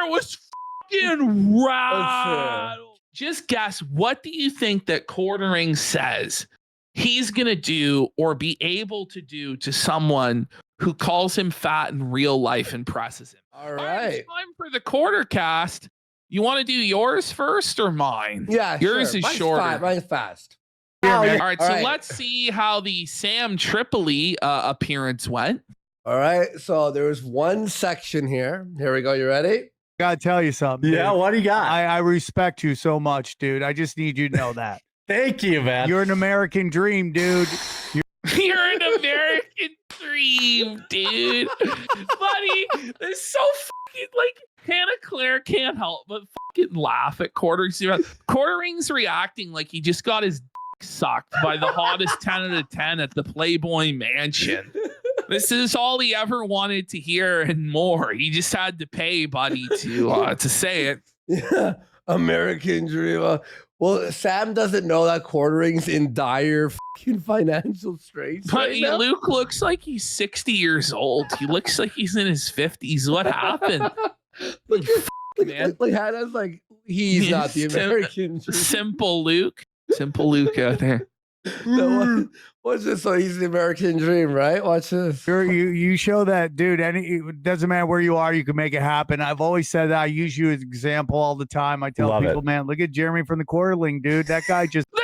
there was fucking rattled. Just guess, what do you think that Quartering says he's gonna do or be able to do to someone who calls him fat in real life and presses him? All right. It's time for the quarter cast. You want to do yours first or mine? Yeah, yours sure. is Mine's shorter. Mine's fast. All right, so let's see how the Sam Tripoli appearance went. All right, so there's one section here. Here we go. You ready? Gotta tell you something. Yeah, dude. what do you got? I respect you so much, dude. I just need you to know that. Thank you, man. You're an American dream, dude. You're an American dream, dude. Buddy, it's so fucking like Hannah Claire can't help but fucking laugh at Quartering's. Quartering's reacting like he just got his dick sucked by the hottest 10 out of 10 at the Playboy Mansion. This is all he ever wanted to hear and more. He just had to pay, buddy, to say it. Yeah, American dream. Well, Sam doesn't know that Quartering's in dire fucking financial straits. But right now. Luke looks like he's 60 years old. He looks like he's in his 50s. What happened? Like Hannah's like, he's not the American dream. Simple Luke out there. No, what's this? So he's the American dream, right? Watch this. You show that, dude. It doesn't matter where you are, you can make it happen. I've always said that. I use you as an example all the time. I tell people, man, look at Jeremy from the Quarterling, dude. That guy just the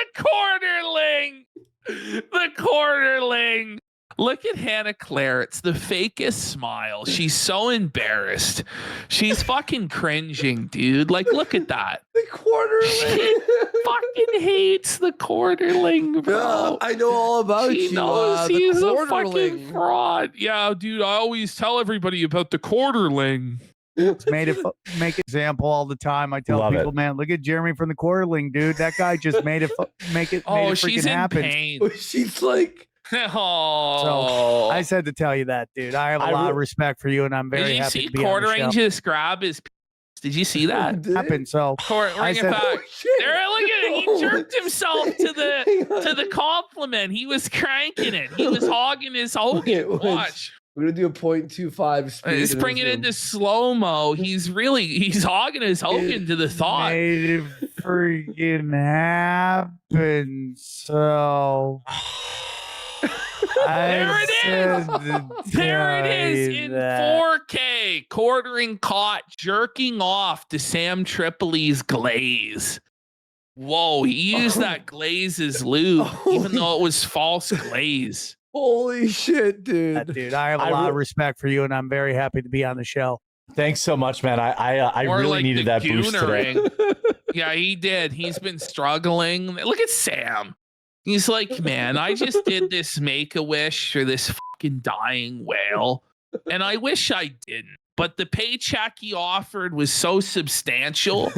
Quarterling. Look at Hannah Claire. It's the fakest smile. She's so embarrassed. She's fucking cringing, dude. Like, look at that. The Quarterling. She fucking hates the Quarterling, bro. Yeah, I know all about she you. knows he's a fucking Quarterling. fraud. Yeah, dude. I always tell everybody about the Quarterling. make example all the time. I tell people, man, look at Jeremy from the Quarterling, dude. That guy just made it she's freaking happen. Pain. She's like, oh. So I said to tell you that, dude. I have a lot of respect for you, and I'm very happy to be on the show. Did you see Quartering just grab his? Did you see that? Happened. So Bring it back. There, look at it. He jerked himself to the compliment. He was cranking it. He was hogging his Hogan. Watch. We're gonna do a 0.25 speed. Let's bring it into slow mo. He's hogging his Hogan to the thought. Made it freaking happen. So. There it is. There it is in 4K. Quartering caught jerking off to Sam Tripoli's glaze. Whoa, he used that glaze as lube, even though it was false glaze. Holy shit, dude. Dude, I have a lot of respect for you, and I'm very happy to be on the show. Thanks so much, man. I really needed that boost today. Yeah, he did. He's been struggling. Look at Sam. He's like, man, I just did this Make-A-Wish for this fucking dying whale, and I wish I didn't. But the paycheck he offered was so substantial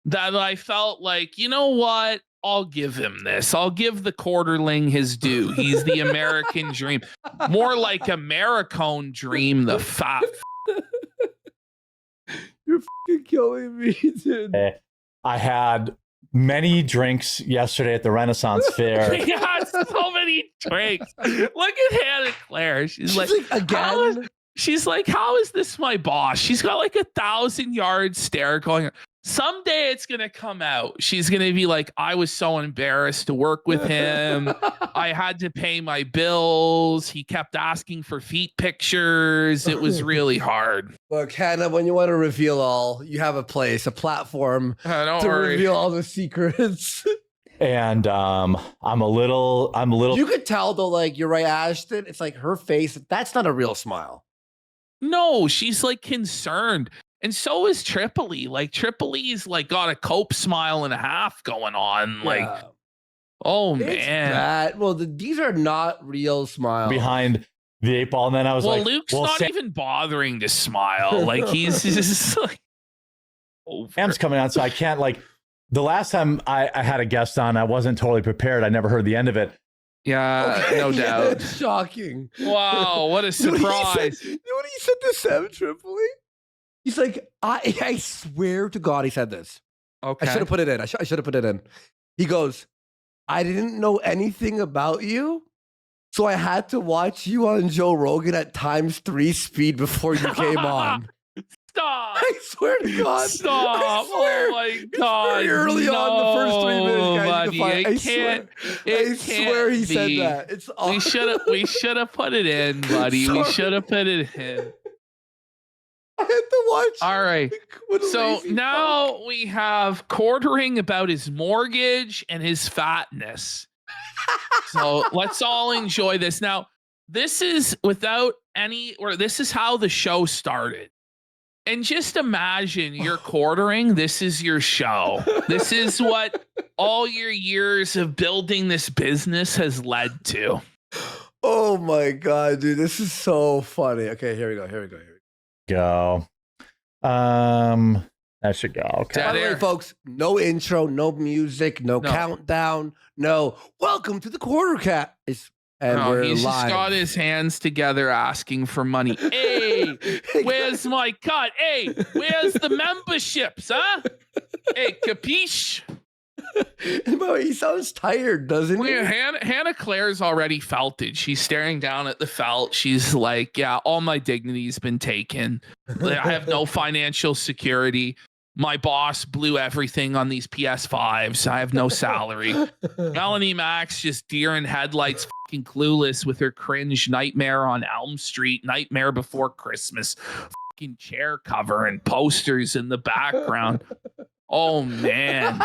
that I felt like, you know what? I'll give him this. I'll give the Quarterling his due. He's the American dream. More like Americone dream, the fat. You're fucking killing me, dude. I had many drinks yesterday at the Renaissance Fair. Yeah, so many drinks. Look at Hannah Claire. She's like again. She's like, how is this my boss? She's got like 1,000-yard stare going. Someday it's gonna come out. She's gonna be like, I was so embarrassed to work with him. I had to pay my bills. He kept asking for feet pictures. It was really hard. Look, Hannah, when you want to reveal all, you have a place, a platform to reveal all the secrets. And I'm a little. You could tell though, like you're right, Ashton. It's like her face. That's not a real smile. No, she's like concerned. And so is Tripoli. Like Tripoli's like got a cope smile and a half going on. Like, oh man. Well, these are not real smiles. Behind the 8 ball, and then I was like, Luke's not even bothering to smile. Like he's just like Sam's coming on, so I can't like. The last time I had a guest on, I wasn't totally prepared. I never heard the end of it. Yeah, no doubt. It's shocking. Wow, what a surprise. You know what he said to Sam Tripoli? He's like, I swear to God he said this. Okay. I should have put it in. I should have put it in. He goes, I didn't know anything about you, so I had to watch you on Joe Rogan at ×3 speed before you came on. Stop. I swear to God. Stop. I swear. Oh my It's God. very early on the first 3 minutes, guys. Buddy, You can find, it can't. I swear he said be. that. It's We should have put it in, buddy. We Sorry. should have put it in. I had to watch. All right. What a So lazy now we have quartering about his mortgage and his fatness. So let's all enjoy this. Now, this is this is how the show started. And just imagine you're quartering. This is your show. This is what all your years of building this business has led to. Oh my God, dude. This is so funny. Okay, here we go. Go. That should go. Okay. By the way, folks, no intro, no music, no countdown, no welcome to the quarter cat. And we're he's live. just got his hands together asking for money. Hey, where's my cut? Hey, where's the memberships, huh? Hey, capiche? And by the way, he sounds tired, doesn't he? Hannah Claire's already felt it. She's staring down at the felt. She's like, yeah, all my dignity's been taken. I have no financial security. My boss blew everything on these PS5s. I have no salary. Melanie Max just deer in headlights, fucking clueless with her cringe Nightmare on Elm Street, Nightmare Before Christmas, fucking chair cover and posters in the background. Oh, man.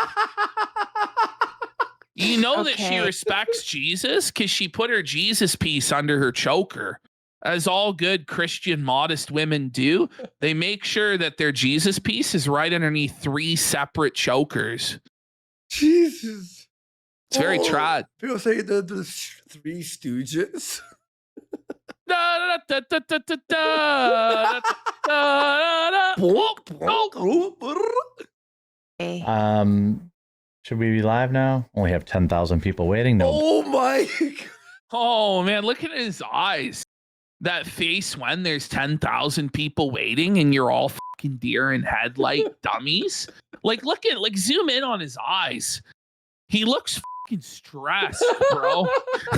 You know that she respects Jesus because she put her Jesus piece under her choker. As all good Christian modest women do, they make sure that their Jesus piece is right underneath 3 separate chokers. Jesus. It's very trad. People say the Three Stooges. Should we be live now? Only have 10,000 people waiting. No. Oh my God. Oh, man, look at his eyes. That face when there's 10,000 people waiting and you're all fucking deer in headlight dummies. Like, zoom in on his eyes. He looks fucking stressed, bro.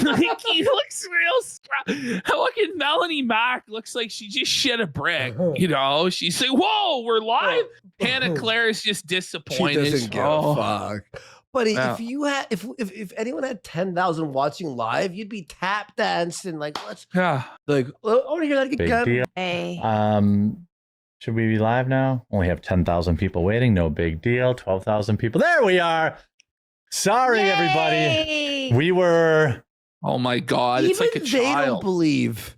Like, he looks real stressed. Fucking Melanie Mac looks like she just shit a brick. You know, she's like, whoa, we're live. Hannah Claire is just disappointed. She doesn't give a fuck. Buddy, if anyone had 10,000 watching live, you'd be tap dancing like I want to hear that again. Big deal. Hey. Should we be live now? Only have 10,000 people waiting. No big deal. 12,000 people. There we are. Sorry, everybody. We were. Oh my God! It's like a child. They don't believe.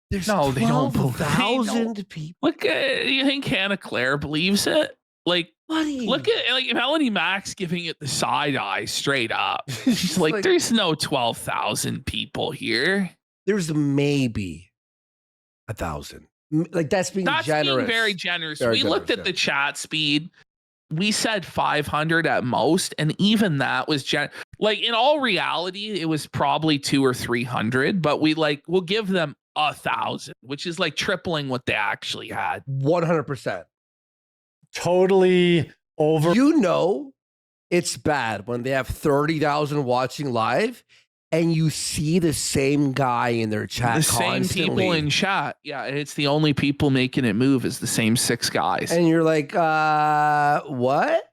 There's they don't believe. 12,000 people. Look, you think Hannah Claire believes it? Like, buddy, look at Melanie Max giving it the side eye straight up. She's like, "There's no 12,000 people here. There's maybe 1,000." Like that's being generous. Being very generous. Very we generous, looked at the chat speed. We said 500 at most, and even that was like in all reality, it was probably 200 or 300. But we'll give them 1,000, which is like tripling what they actually had. 100%. Totally over. You know, it's bad when they have 30,000 watching live. And you see the same guy in their chat constantly. Same people in chat. Yeah, and it's the only people making it move is the same 6 guys. And you're like, what?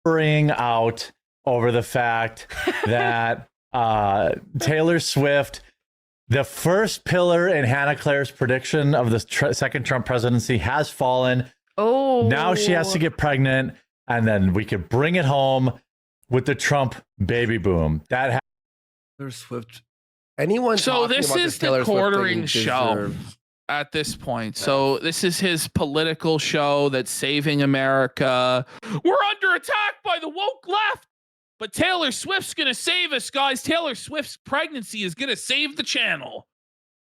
Bring out over the fact that Taylor Swift, the first pillar in Hannah Claire's prediction of the second Trump presidency, has fallen. Oh. Now she has to get pregnant, and then we could bring it home with the Trump baby boom. That Taylor Swift. Anyone? So this is the quartering show at this point. So this is his political show that's saving America. We're under attack by the woke left, but Taylor Swift's gonna save us, guys. Taylor Swift's pregnancy is gonna save the channel.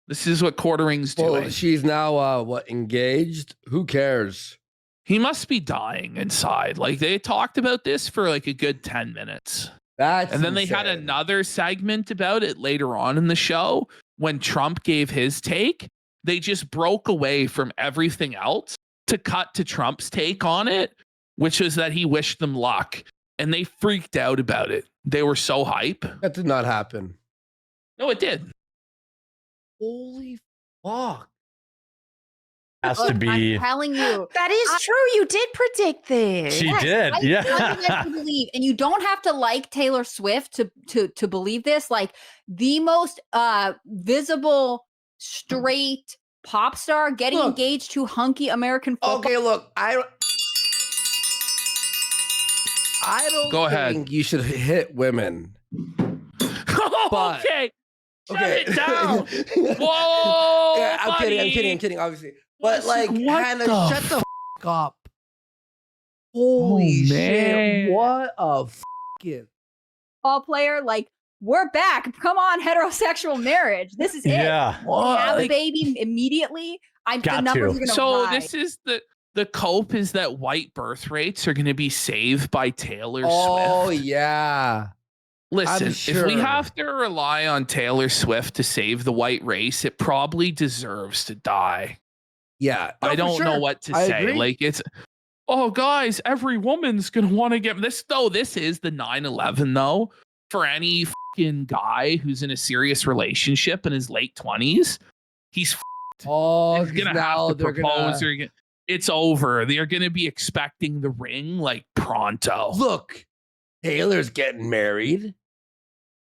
This is what quartering's doing. Well, she's now engaged? Who cares? He must be dying inside. Like they talked about this for like a good 10 minutes. And then they had another segment about it later on in the show when Trump gave his take. They just broke away from everything else to cut to Trump's take on it, which was that he wished them luck. And they freaked out about it. They were so hype. That did not happen. No, it did. Holy fuck. has to be. I'm telling you. That is true. You did predict this. She did. I Yeah. tell you guys to believe, and you don't have to like Taylor Swift to believe this. Like the most visible straight pop star getting engaged to hunky American football. Okay, look, I don't Go ahead. think you should hit women. But- okay. Shut Okay. it down. Whoa. Yeah, I'm buddy. kidding, obviously. But like, What Hannah, the shut the up. Holy man. shit. What a fucking Ball player, like we're back. Come on, heterosexual marriage. This is it. Yeah. We have a Like, baby immediately. The Got numbers to. are gonna so rise. this is the cope is that white birth rates are going to be saved by Taylor Oh Swift. yeah. Listen, if we sure. have to rely on Taylor Swift to save the white race, it probably deserves to die. Yeah. No, I for don't know sure. what to I say. agree. Like it's, oh guys, every woman's gonna want to get this. Though this is the 9/11 though. For any fucking guy who's in a serious relationship in his late 20s, he's Oh, he's gonna have to propose. It's over. They're gonna be expecting the ring like pronto. Look, Taylor's getting married.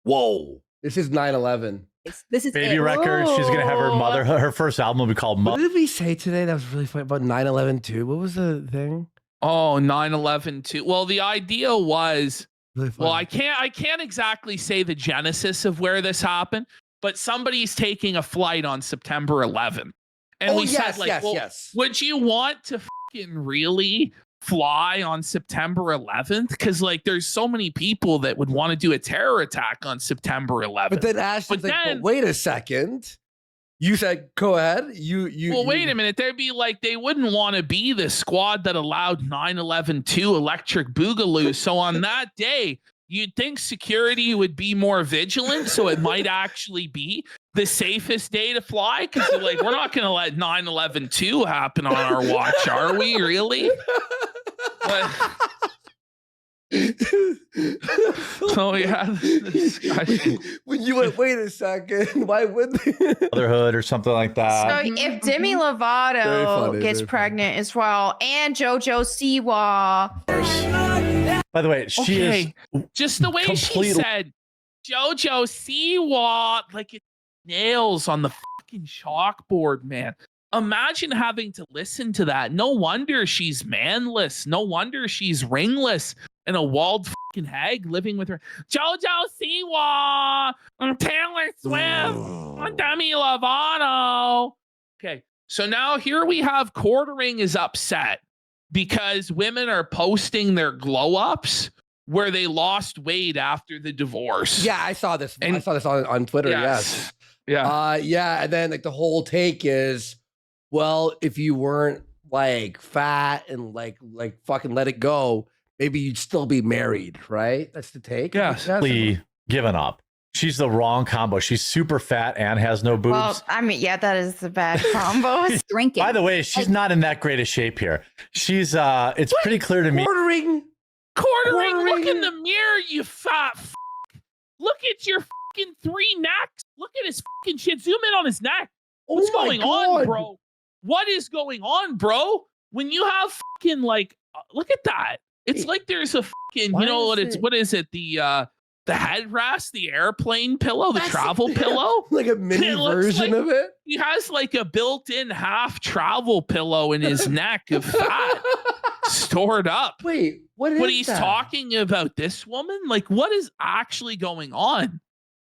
Whoa. This is 9/11. This is Baby it. records. She's gonna have her Whoa. mother. Her first album will be called What Mother. did we say today that was really funny about 9/11 too? What was the thing? Oh, 9/11 too. Well, the idea was, Really funny. well, I can't exactly say the genesis of where this happened, but somebody's taking a flight on September 11th. And oh, we yes, said, like, yes, well, yes. would you want to fucking really fly on September 11th? Because like there's so many people that would want to do a terror attack on September 11th. But then Ashton's But like, then- but wait a second. You said, go ahead. Well, wait a minute. They'd be like, they wouldn't want to be the squad that allowed 9/11-2 Electric Boogaloo. So on that day, you'd think security would be more vigilant. So it might actually be the safest day to fly. Because like, we're not going to let 9/11-2 happen on our watch, are we? Really? But, so we had this discussion. When you went, wait a second, why wouldn't they? Motherhood or something like that. So if Demi Lovato Very funny, gets very pregnant as well, and JoJo Siwa, By the way, she is Just the way she completely- said, JoJo Siwa, like it's nails on the fucking chalkboard, man. Imagine having to listen to that. No wonder she's manless. No wonder she's ringless and a walled fucking hag living with her. JoJo Siwa, Taylor Swift, Demi Lovato. Okay, so now here we have Quartering is upset because women are posting their glow ups where they lost weight after the divorce. Yeah, I saw this. I And- saw this on Twitter. Yes. Yeah. Yeah. And then like the whole take is, well, if you weren't like fat and like fucking let it go, maybe you'd still be married, right? That's the take. Yes. completely given up. She's the wrong combo. She's super fat and has no boobs. well, I mean, yeah, that is the bad combo. Drinking. By the way, she's not in that great a shape here. She's it's pretty clear to me. Quartering. Quartering, look in Quartering. the mirror, you fat f. Look at your fucking 3 necks. Look at his fucking shit. Zoom in on his neck. What's Oh my going on, God. bro? What is going on, bro? When you have fucking like, look at that. It's Hey, like there's a fucking, why you know what is it's, it- what is it? The headrest, the airplane pillow, the That's- travel pillow. Like a mini It looks version like- of it. He has like a built-in half travel pillow in his neck of fat stored up. Wait, what is But he's that? talking about this woman? Like, what is actually going on?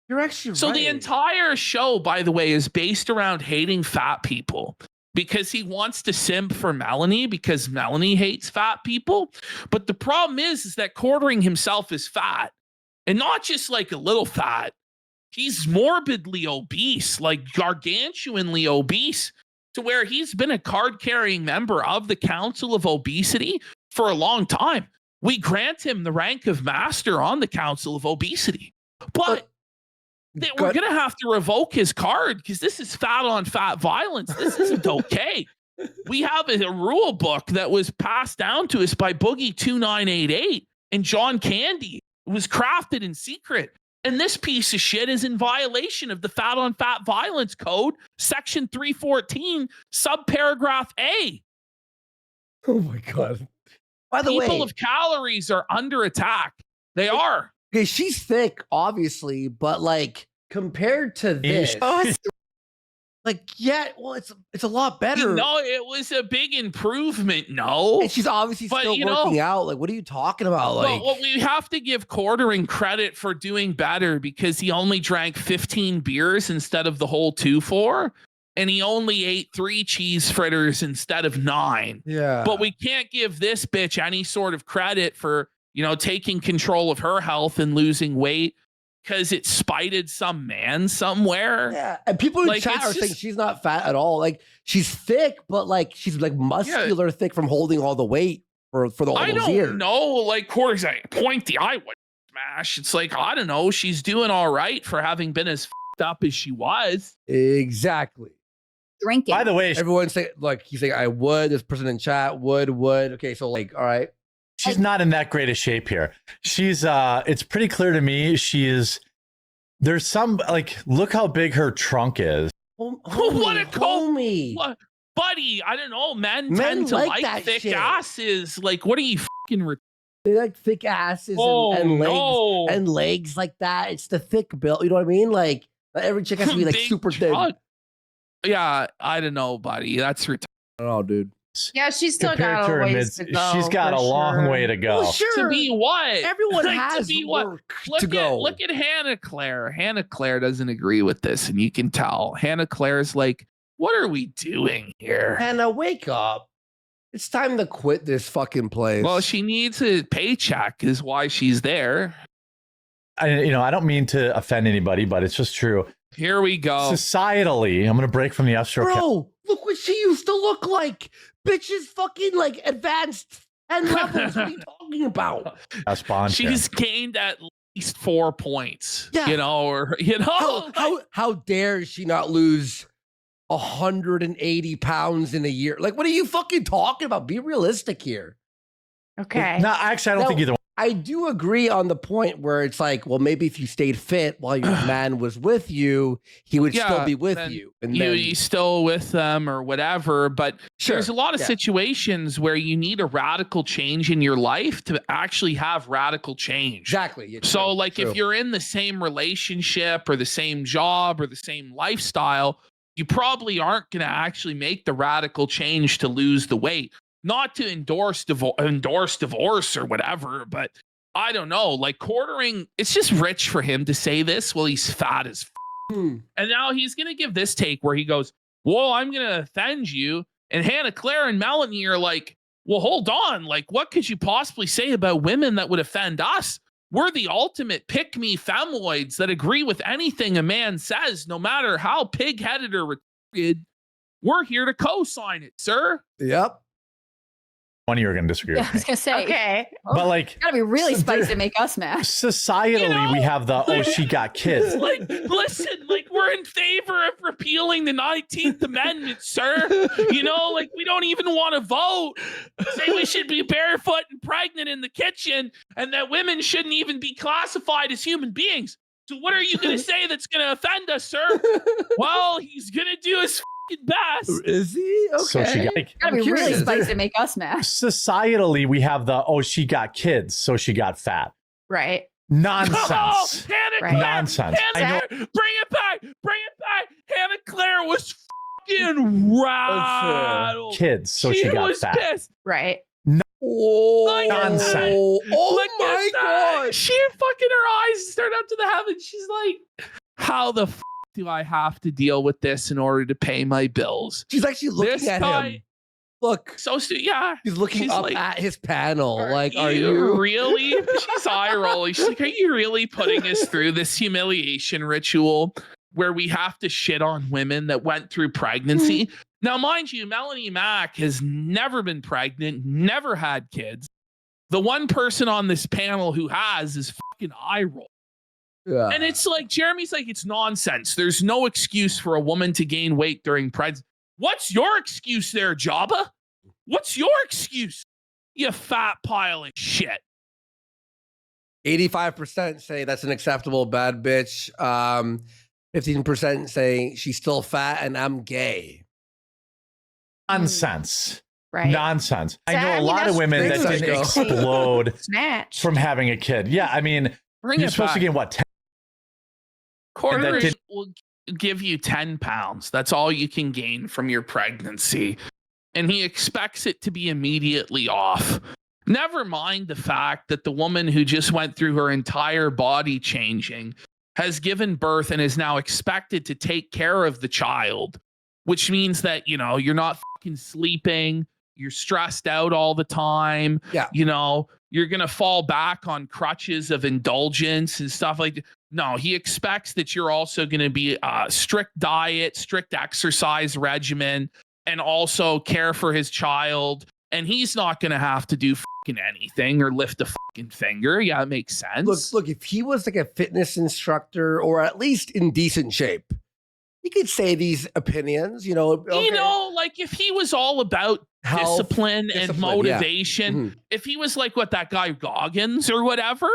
You're actually So right. the entire show, by the way, is based around hating fat people because he wants to simp for Melanie because Melanie hates fat people. But the problem is that Quartering himself is fat and not just like a little fat. He's morbidly obese, like gargantuanly obese, to where he's been a card-carrying member of the Council of Obesity for a long time. We grant him the rank of master on the Council of Obesity. But we're going to have to revoke his card because this is fat on fat violence. This isn't okay. We have a rule book that was passed down to us by Boogie 2988 and John Candy. It was crafted in secret. And this piece of shit is in violation of the Fat on Fat Violence Code, Section 314, subparagraph A. Oh my God. By the People way, of calories are under attack. They are. okay, she's thick, obviously, but like compared to this, like, yeah, well, it's a lot better. No, it was a big improvement. No. And she's obviously But, still you know- working out. Like, what are you talking about? Like, Well, we have to give Quartering credit for doing better because he only drank 15 beers instead of the whole 2-4. And he only ate 3 cheese fritters instead of 9. yeah. But we can't give this bitch any sort of credit for, taking control of her health and losing weight because it spited some man somewhere. Yeah, and people in Like, chat it's are saying just- she's not fat at all. Like, she's thick, but like she's like muscular thick from holding all the weight for all I those years. don't know. Like, Quarter's like, pointy, I would smash. It's like, I don't know. She's doing all right for having been as fucked up as she was. Exactly. Drinking. By the way, Everyone's saying, like, he's saying, I would. This person in chat would. Okay, so like, all right. she's not in that great a shape here. She's it's pretty clear to me there's some like look how big her trunk is. What a homie. What? Buddy, I don't know. Men Men tend to like like that thick shit. asses. Like, what are you fucking? They like thick asses Oh, and legs no. and legs like that. It's the thick build. You know what I mean? Like not every chick has to be like Big super thin. I trunk. Yeah, I don't know, buddy. That's retarded. don't know, dude. Yeah, she's still Compared got to a her ways mid, to go. she's got for a long sure. way to go. Well, sure. To be what? Everyone Like, to has be what? work Look to go. Look at Hannah Claire. Hannah Claire doesn't agree with this, and you can tell. Hannah Claire's like, "What are we doing here?" Hannah, wake up. It's time to quit this fucking place. Well, she needs a paycheck, is why she's there. I don't mean to offend anybody, but it's just true. Here we go. Societally, I'm going to break from the upstroke. Bro, look what she used to look like. Bitches fucking like advanced 10 levels. What are you talking about? She's gained at least 4 points. Yeah. How dare she not lose 180 pounds in a year? Like, what are you fucking talking about? Be realistic here. Okay. No, actually, I don't No. think either one. I do agree on the point where it's like, well, maybe if you stayed fit while your man was with you, he would still Yeah, be with then you. And you still with them or whatever, but Sure, there's a lot of yeah. situations where you need a radical change in your life to actually have radical change. Exactly. Yeah, So, true, like, true. if you're in the same relationship or the same job or the same lifestyle, you probably aren't going to actually make the radical change to lose the weight. Not to endorse divorce or whatever, but I don't know. Like, Quartering, it's just rich for him to say this while he's fat as Hmm. and now he's going to give this take where he goes, "Well, I'm going to offend you." And Hannah Claire and Melanie are like, "Well, hold on. Like, what could you possibly say about women that would offend us? We're the ultimate pick-me femoids that agree with anything a man says, no matter how pig-headed or retarded. We're here to co-sign it, sir." Yep. One of you are going to disagree Yeah, I was with me. gonna say. Okay. But like, Gotta be really So spicy there- to make us mad. societally, we have the, oh, she got kids. Like, listen, like, we're in favor of repealing the 19th Amendment, sir. Like, we don't even want to vote. Say we should be barefoot and pregnant in the kitchen and that women shouldn't even be classified as human beings. So what are you going to say that's going to offend us, sir? Well, he's going to do his fucking best. Is he? Okay. So she got, like, Gotta I'm be really curious. spicy to make us mad. societally, we have the, oh, she got kids, so she got fat. Right. Nonsense. Oh, Hannah Right. Claire, Nonsense. Hannah, bring it back. Bring it back. Hannah Claire was fucking rattled. Kids, so she got was fat. pissed. Right. Oh, Look at Nonsense. that. Oh Look my at that. god. She fucking her eyes stared up to the heavens. She's like, "How the do I have to deal with this in order to pay my bills?" She's actually looking This at guy- him. Look, So yeah. he's looking She's up like, at his panel. Are Are you? you really? She's eye rolling. She's like, "Are you really putting us through this humiliation ritual where we have to shit on women that went through pregnancy?" Now, mind you, Melanie Mack has never been pregnant, never had kids. The one person on this panel who has is fucking eye roll. Yeah. And it's like, Jeremy's like, it's nonsense. There's no excuse for a woman to gain weight during pregnancy. What's your excuse there, Jabba? What's your excuse? You fat pile of shit. 85% say that's an acceptable bad bitch. 15% say she's still fat and I'm gay. Nonsense. Right. Nonsense. I know I a mean, lot of that's women that pretty didn't psycho. explode Snatch. from having a kid. Yeah, I mean, Bring you're it supposed to back. gain what? 10? Quarter did- will give you 10 pounds. That's all you can gain from your pregnancy. And he expects it to be immediately off. Never mind the fact that the woman who just went through her entire body changing has given birth and is now expected to take care of the child, which means that, you know, you're not fucking sleeping. You're stressed out all the time. Yeah. You know, you're going to fall back on crutches of indulgence and stuff like that. No, he expects that you're also going to be strict diet, strict exercise regimen, and also care for his child. And he's not going to have to do fucking anything or lift a fucking finger. Yeah, it makes sense. Look, if he was like a fitness instructor or at least in decent shape, he could say these opinions, you know. Okay. You know, like if he was all about Health, discipline and yeah. motivation, Mhm. if he was like what that guy Goggins or whatever,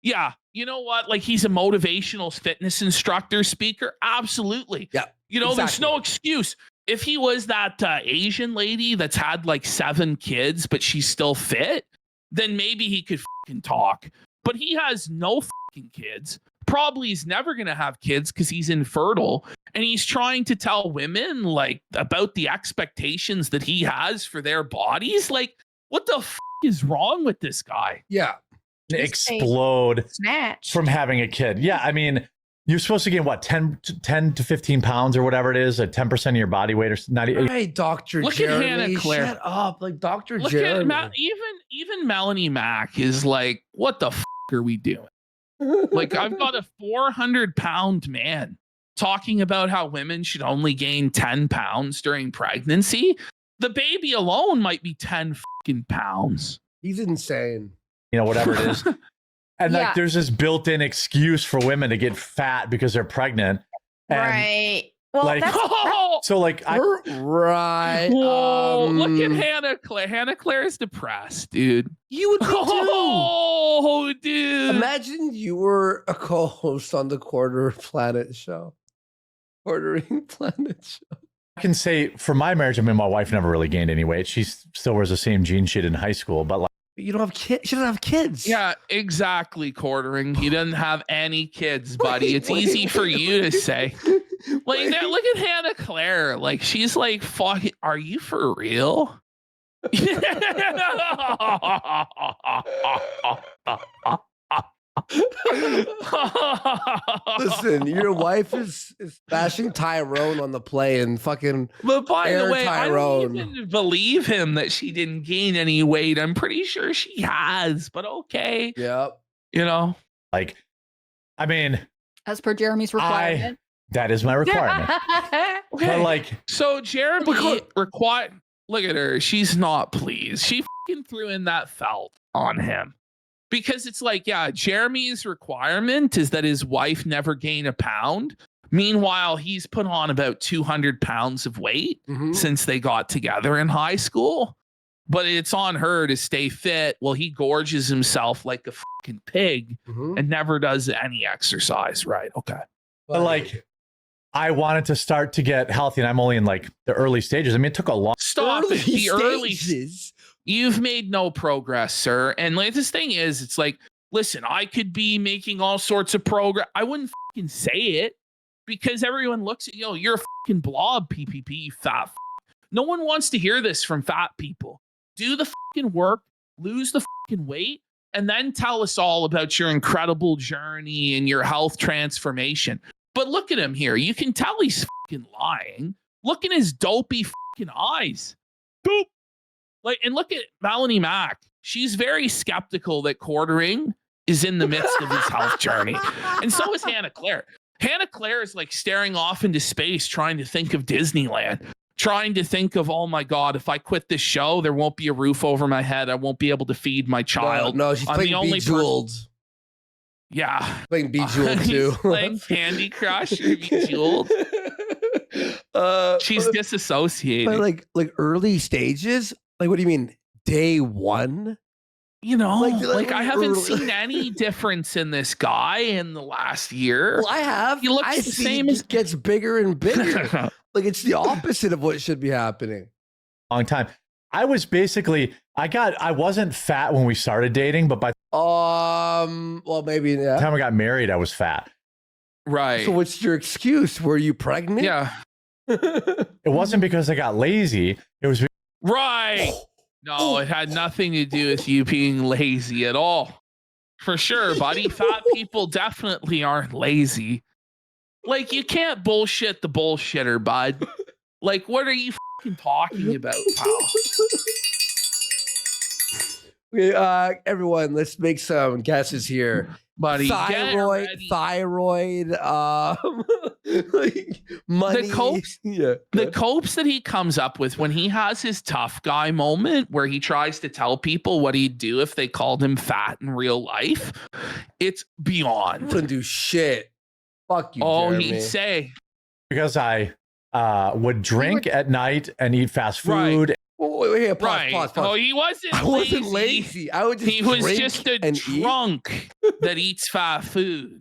yeah, you know what? Like he's a motivational fitness instructor, speaker. Absolutely. Yeah, You know, there's exactly. no excuse. If he was that Asian lady that's had like 7 kids, but she's still fit, then maybe he could fucking talk. But he has no fucking kids. Probably he's never going to have kids because he's infertile. And he's trying to tell women like about the expectations that he has for their bodies. Like, what the is wrong with this guy? Yeah. Explode Snatch. from having a kid. Yeah, I mean, you're supposed to gain what, 10 to 15 pounds or whatever it is, 10% of your body weight or not. Hey, Dr. Look at Jeremy, Hannah Claire. shut up. Like Dr. Look Jeremy. at even Melanie Mack is like, what the are we doing? Like, I've got a 400-pound man talking about how women should only gain 10 pounds during pregnancy. The baby alone might be 10 fucking pounds. He's insane. You know, whatever it is. And Yeah. like, there's this built-in excuse for women to get fat because they're pregnant. And Right. Well, like, that's so like, Right. Whoa, look at Hannah Claire. Hannah Claire is depressed, dude. You would be too. Oh, dude. Imagine you were a co-host on the Quartering Planet show. Quartering Planet show. I can say for my marriage, I mean, my wife never really gained any weight. She still wears the same jeans she did in high school, but like, You don't have kids. She doesn't have kids. Yeah, exactly, Quartering. He doesn't have any kids, buddy. It's easy for you to say. Like, that, look at Hannah Claire. Like, she's like, fuck, are you for real? Listen, your wife is bashing Tyrone on the play and fucking. But by Air the way, Tyrone. I don't even believe him that she didn't gain any weight. I'm pretty sure she has, but okay. Yep. You know, like, I mean, As per Jeremy's requirement. that is my requirement. But okay. like, So Jeremy Because- required. Look at her. She's not pleased. She fucking threw in that felt on him because it's like, yeah, Jeremy's requirement is that his wife never gain a pound. Meanwhile, he's put on about 200 pounds of weight Mhm. since they got together in high school. But it's on her to stay fit. Well, he gorges himself like a fucking pig Mhm. and never does any exercise. Right. Okay. but like, I wanted to start to get healthy, and I'm only in like the early stages. I mean, it took a long. Stop it. The early stages. You've made no progress, sir. And like this thing is, it's like, listen, I could be making all sorts of progress. I wouldn't fucking say it because everyone looks at you. You're a fucking blob, PPP, you fat. No one wants to hear this from fat people. Do the fucking work, lose the fucking weight, and then tell us all about your incredible journey and your health transformation. But look at him here. You can tell he's fucking lying. Look in his dopey fucking eyes. Dope. Like, and look at Melanie Mack. She's very skeptical that Quartering is in the midst of his health journey. And so is Hannah Claire. Hannah Claire is like staring off into space, trying to think of Disneyland, trying to think of, oh my God, if I quit this show, there won't be a roof over my head. I won't be able to feed my child. No, she's I'm playing the only Bejeweled. Yeah. Playing Bejeweled too. He's playing Candy Crush or Bejeweled. She's but disassociating. like early stages. Like, what do you mean? Day one? You know, Like, I haven't seen any difference in this guy in the last year. Well, I have. He looks I the see same it as just gets bigger and bigger. Like it's the opposite of what should be happening. Long time. I was basically, I wasn't fat when we started dating, but by Well, maybe the yeah. time I got married, I was fat. Right. So what's your excuse? Were you pregnant? Yeah. It wasn't because I got lazy. It was Right. No, it had nothing to do with you being lazy at all. For sure, buddy. Fat people definitely aren't lazy. Like, you can't bullshit the bullshitter, bud. Like, what are you fucking talking about, pal? Okay, everyone, let's make some guesses here. Buddy, Thyroid, like money. copes- Yeah. the copes that he comes up with when he has his tough guy moment where he tries to tell people what he'd do if they called him fat in real life, it's I beyond. wouldn't do shit. Fuck you, Oh, Jeremy. he'd say, because I would drink at night and eat fast Right. food. Wait, pause, right. pause. Oh, he wasn't I wasn't lazy. I would just He was drink just a and eat. drunk that eats fat food.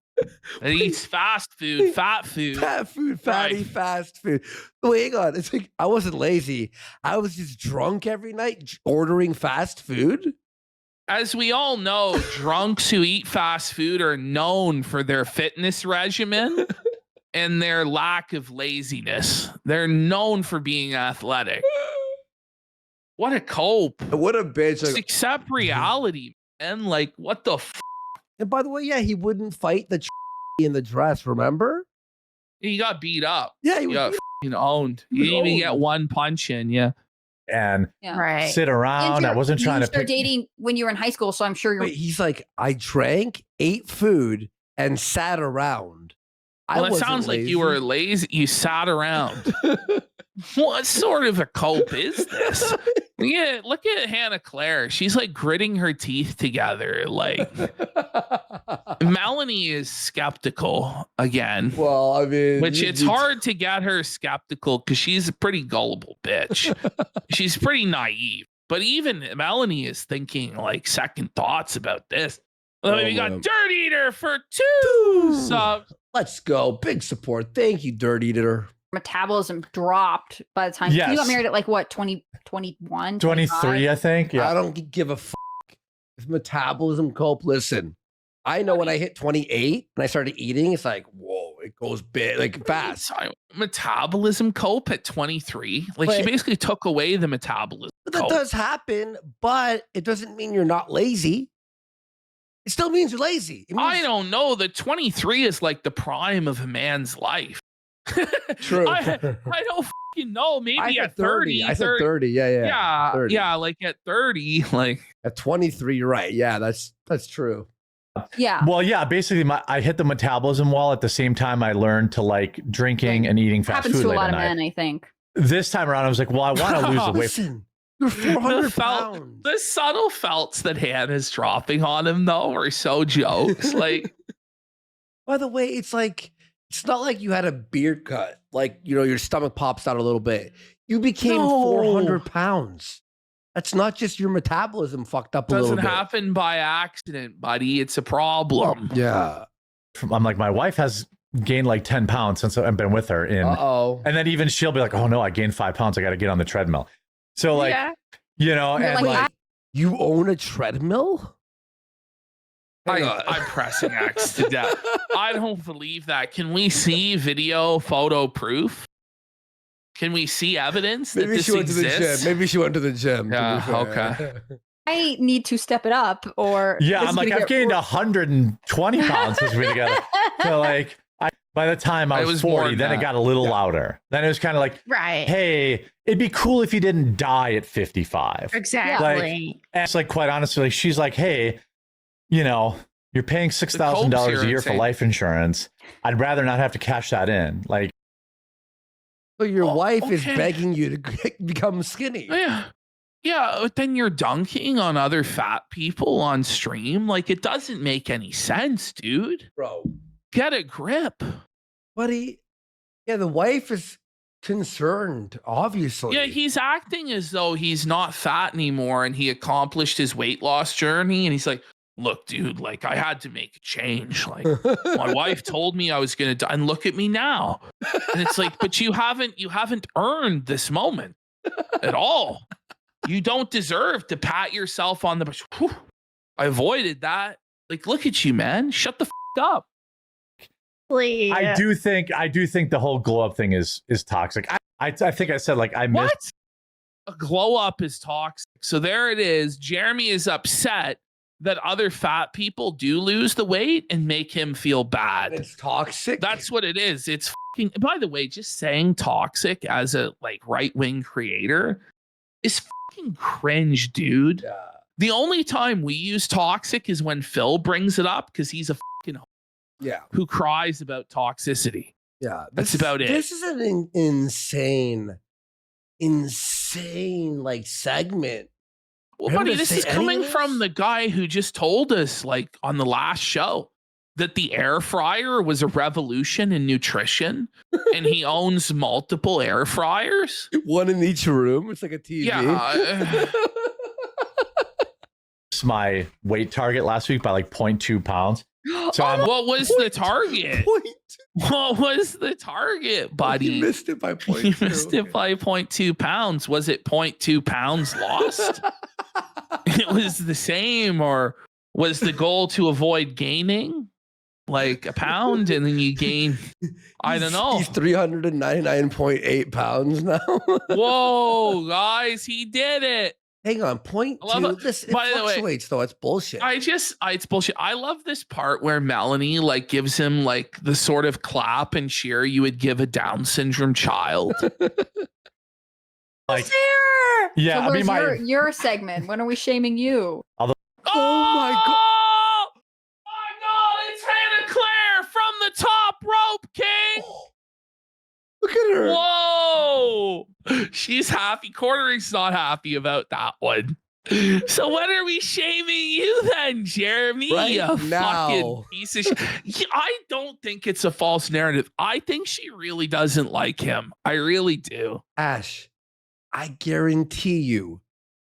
That eats fast food, fat food. Fat food, fatty, Right. fast food. Wait, hang on. It's like I wasn't lazy. I was just drunk every night ordering fast food. As we all know, drunks who eat fast food are known for their fitness regimen and their lack of laziness. They're known for being athletic. What a cope. What a bitch. Just Like, accept reality, man. Like, what the and by the way, yeah, he wouldn't fight the in the dress, remember? He got beat up. Yeah, he He was got fucking owned. He You was didn't even get owned. one punch in, yeah. And Yeah. Right. sit around. I wasn't trying you to started pick. dating when you were in high school, so I'm sure you're. Wait, he's like, I drank, ate food, and sat around. Well, it wasn't sounds like you were lazy. You sat around. What sort of a cope is this? Yeah, look at Hannah Claire. She's like gritting her teeth together. Like Melanie is skeptical again, Well, I mean, which it's hard to get her skeptical because she's a pretty gullible bitch. She's pretty naive. But even Melanie is thinking like second thoughts about this. Well, Oh, we got man. Dirt Eater for 2 subs. Let's go. Big support. Thank you, Dirt Eater. Metabolism dropped by the time you Yes. got married at like what 20, 21, 23, I think. I Yeah. don't give a fuck. If metabolism cope, listen. I know when I hit 28 and I started eating, it's like, whoa, it goes big, like fast. Sorry, metabolism cope at 23. Like she But- basically took away the metabolism. But that cope. does happen, but it doesn't mean you're not lazy. It still means you're lazy. It I means- don't know. The 23 is like the prime of a man's life. True. I don't fucking know. Maybe I said at 30. I said 30. Yeah. Yeah, 30. yeah, like at 30, like At 23, you're right. Yeah, that's true. Yeah. Well, yeah, basically I hit the metabolism wall at the same time I learned to like drinking and eating fast Happens food to a late lot at of night. men, I think. This time around, I was like, well, I want to lose the weight. Listen, you're 400 felt- pounds. the subtle felts that Hannah's dropping on him though are so jokes. Like By the way, it's like, it's not like you had a beard cut. Like, your stomach pops out a little bit. You became No. 400 pounds. That's not just your metabolism fucked up a doesn't little bit. happen by accident, buddy. It's a problem. Yeah. I'm like, my wife has gained like 10 pounds since I've been with her. Uh-oh. And then even she'll be like, oh no, I gained 5 pounds. I got to get on the treadmill. So like, yeah. you know, You're and like, like, You own a treadmill? Hang on. I'm pressing X to death. I don't believe that. Can we see video, photo proof? Can we see evidence that Maybe this she went to the exists? gym. Maybe she went to the gym. to be Yeah, fair. okay. I need to step it up, or yeah, this I'm is like, gonna I've get gained worse. 120 pounds since we've been together. So like, by the time I It was was more 40, than then it that. got a little louder. Then it was kind of like, Right. hey, it'd be cool if you didn't die at 55. Exactly. And it's like, quite honestly, she's like, hey, you're paying $6,000 copes a here year are for insane. life insurance. I'd rather not have to cash that in. Like, But your Oh, wife is okay. begging you to become skinny. Yeah. Yeah, but then you're dunking on other fat people on stream. Like, it doesn't make any sense, dude. Bro. Get a grip. Buddy. Yeah, the wife is concerned, obviously. Yeah, he's acting as though he's not fat anymore and he accomplished his weight loss journey. And he's like, look, dude, like I had to make a change. Like my wife told me I was going to die and look at me now. And it's like, but you haven't earned this moment at all. You don't deserve to pat yourself on the butt. Whew, I avoided that. Like, look at you, man. Shut the up. Please. I do think the whole glow up thing is toxic. I think I said like I missed. What? A glow up is toxic. So there it is. Jeremy is upset that other fat people do lose the weight and make him feel bad. It's toxic. That's what it is. It's fucking, by the way, just saying toxic as a like right-wing creator is fucking cringe, dude. Yeah. The only time we use toxic is when Phil brings it up because he's a fucking Yeah. who cries about toxicity. Yeah. That's about it. This is an insane like segment. Well, Remember buddy, to this say is any coming of from this? the guy who just told us, like, on the last show, that the air fryer was a revolution in nutrition, and he owns multiple air fryers. One in each room. It's like a TV. Yeah. My weight target last week by like 0.2 pounds. So I'm What was the target? Point. What was the target, buddy? You missed it by point. You missed it by 0.2 pounds. Was it 0.2 pounds lost? It was the same, or was the goal to avoid gaining like a pound and then you gain? I don't know. He's 399.8 pounds now. Whoa, guys, he did it. Hang on, point I love two. it. This it By the way, fluctuates though. It's bullshit. It's bullshit. I love this part where Melanie like gives him like the sort of clap and cheer you would give a Down syndrome child. like, There. yeah, So I mean, where's your segment? When are we shaming you? Oh my God. My God, it's Hannah Claire from the top rope, King. Look at her. Whoa, she's happy. Quartering's not happy about that one. So when are we shaming you then, Jeremy? Right You now. fucking piece of shit. I don't think it's a false narrative. I think she really doesn't like him. I really do. Ash, I guarantee you,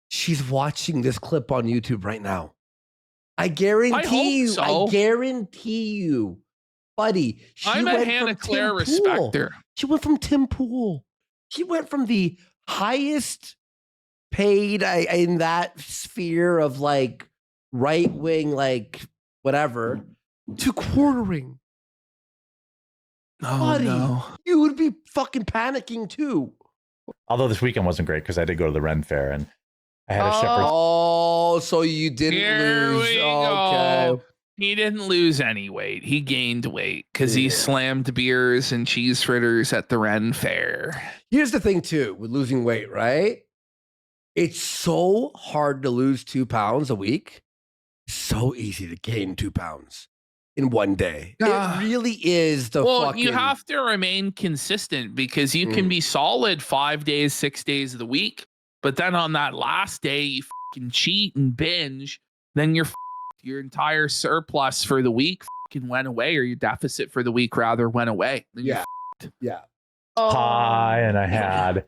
she's watching this clip on YouTube right now. I guarantee you. so. I guarantee you, buddy. She I'm a went Hannah from Claire Tim Pool. respecter. She went from Tim Pool. She went from the highest paid in that sphere of like right wing, like whatever, to quartering. Oh Buddy, no. you would be fucking panicking too. although this weekend wasn't great because I did go to the Ren Fair and I had a shepherd. Oh, so you didn't Here lose. we Okay. go. He didn't lose any weight. He gained weight because he Yeah. slammed beers and cheese fritters at the Ren Fair. Here's the thing too with losing weight, right? It's so hard to lose 2 pounds a week. So easy to gain 2 pounds in one day. Ah. It really is the Well, fucking. you have to remain consistent because you can be solid 5 days, 6 days of the week, but then on that last day you fucking cheat and binge, then your entire surplus for the week fucking went away, or your deficit for the week rather went away. Then you're Yeah. Pie, and I had.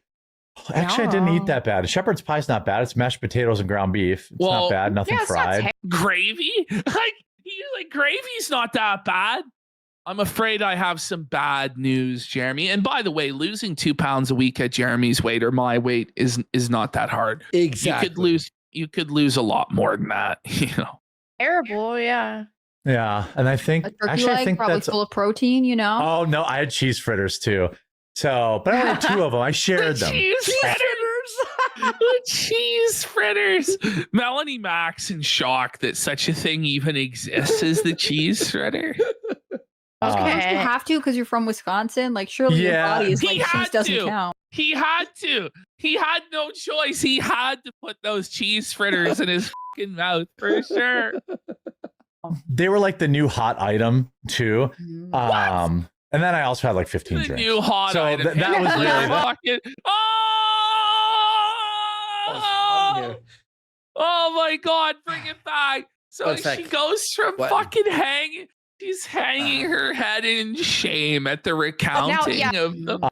Actually, I didn't eat that bad. Shepherd's pie's not bad. It's mashed potatoes and ground beef. It's Well, not bad. Nothing Yeah, it's not fried. gravy? Like gravy's not that bad. I'm afraid I have some bad news, Jeremy. And by the way, losing 2 pounds a week at Jeremy's weight or my weight is not that hard. Exactly. You could lose a lot more than that, you know. Terrible, yeah. Yeah, and I think A turkey actually I leg, think probably that's. full of protein, you know? Oh no, I had cheese fritters too. So, but I only had 2 of them. I shared them. Cheese fritters. The cheese fritters. Melanie Mac's in shock that such a thing even exists as the cheese fritter. Don't you Okay. have to because you're from Wisconsin? Like, surely Yeah. your body is He like had cheese doesn't to. count. He had to. He had no choice. He had to put those cheese fritters in his fucking mouth for sure. They were like the new hot item too. Mhm. And then I also had like 15 The drinks. new hot So item. that was really that. Fucking, oh my God, bring it back. So 1 she sec. goes from What? fucking hanging. She's hanging her head in shame at the recounting yeah. of the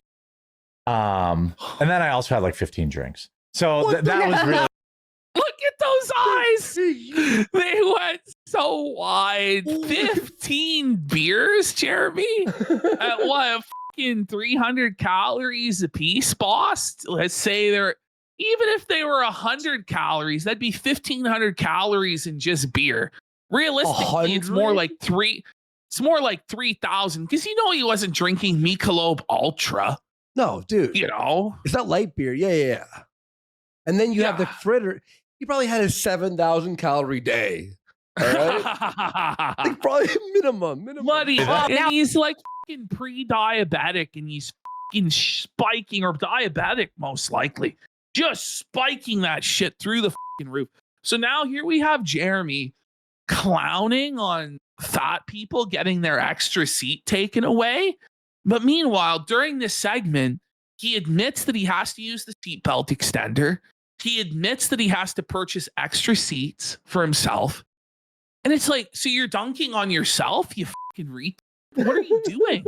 And then I also had like 15 drinks. So that was really. Look at those eyes. They went so wide. 15 beers, Jeremy? At what, fucking 300 calories a piece, boss? Let's say even if they were 100 calories, that'd be 1,500 calories in just beer. Realistically, it's more like 3,000 because he wasn't drinking Michelob Ultra. No, dude. It's not light beer. Yeah. And then you have the fritter. He probably had a 7,000 calorie day. All right. Like probably minimum. Buddy, and he's like fucking pre-diabetic and he's fucking spiking, or diabetic most likely. Just spiking that shit through the fucking roof. So now here we have Jeremy clowning on fat people getting their extra seat taken away. But meanwhile, during this segment, he admits that he has to use the seatbelt extender. He admits that he has to purchase extra seats for himself. And it's like, so you're dunking on yourself, you fucking what are you doing?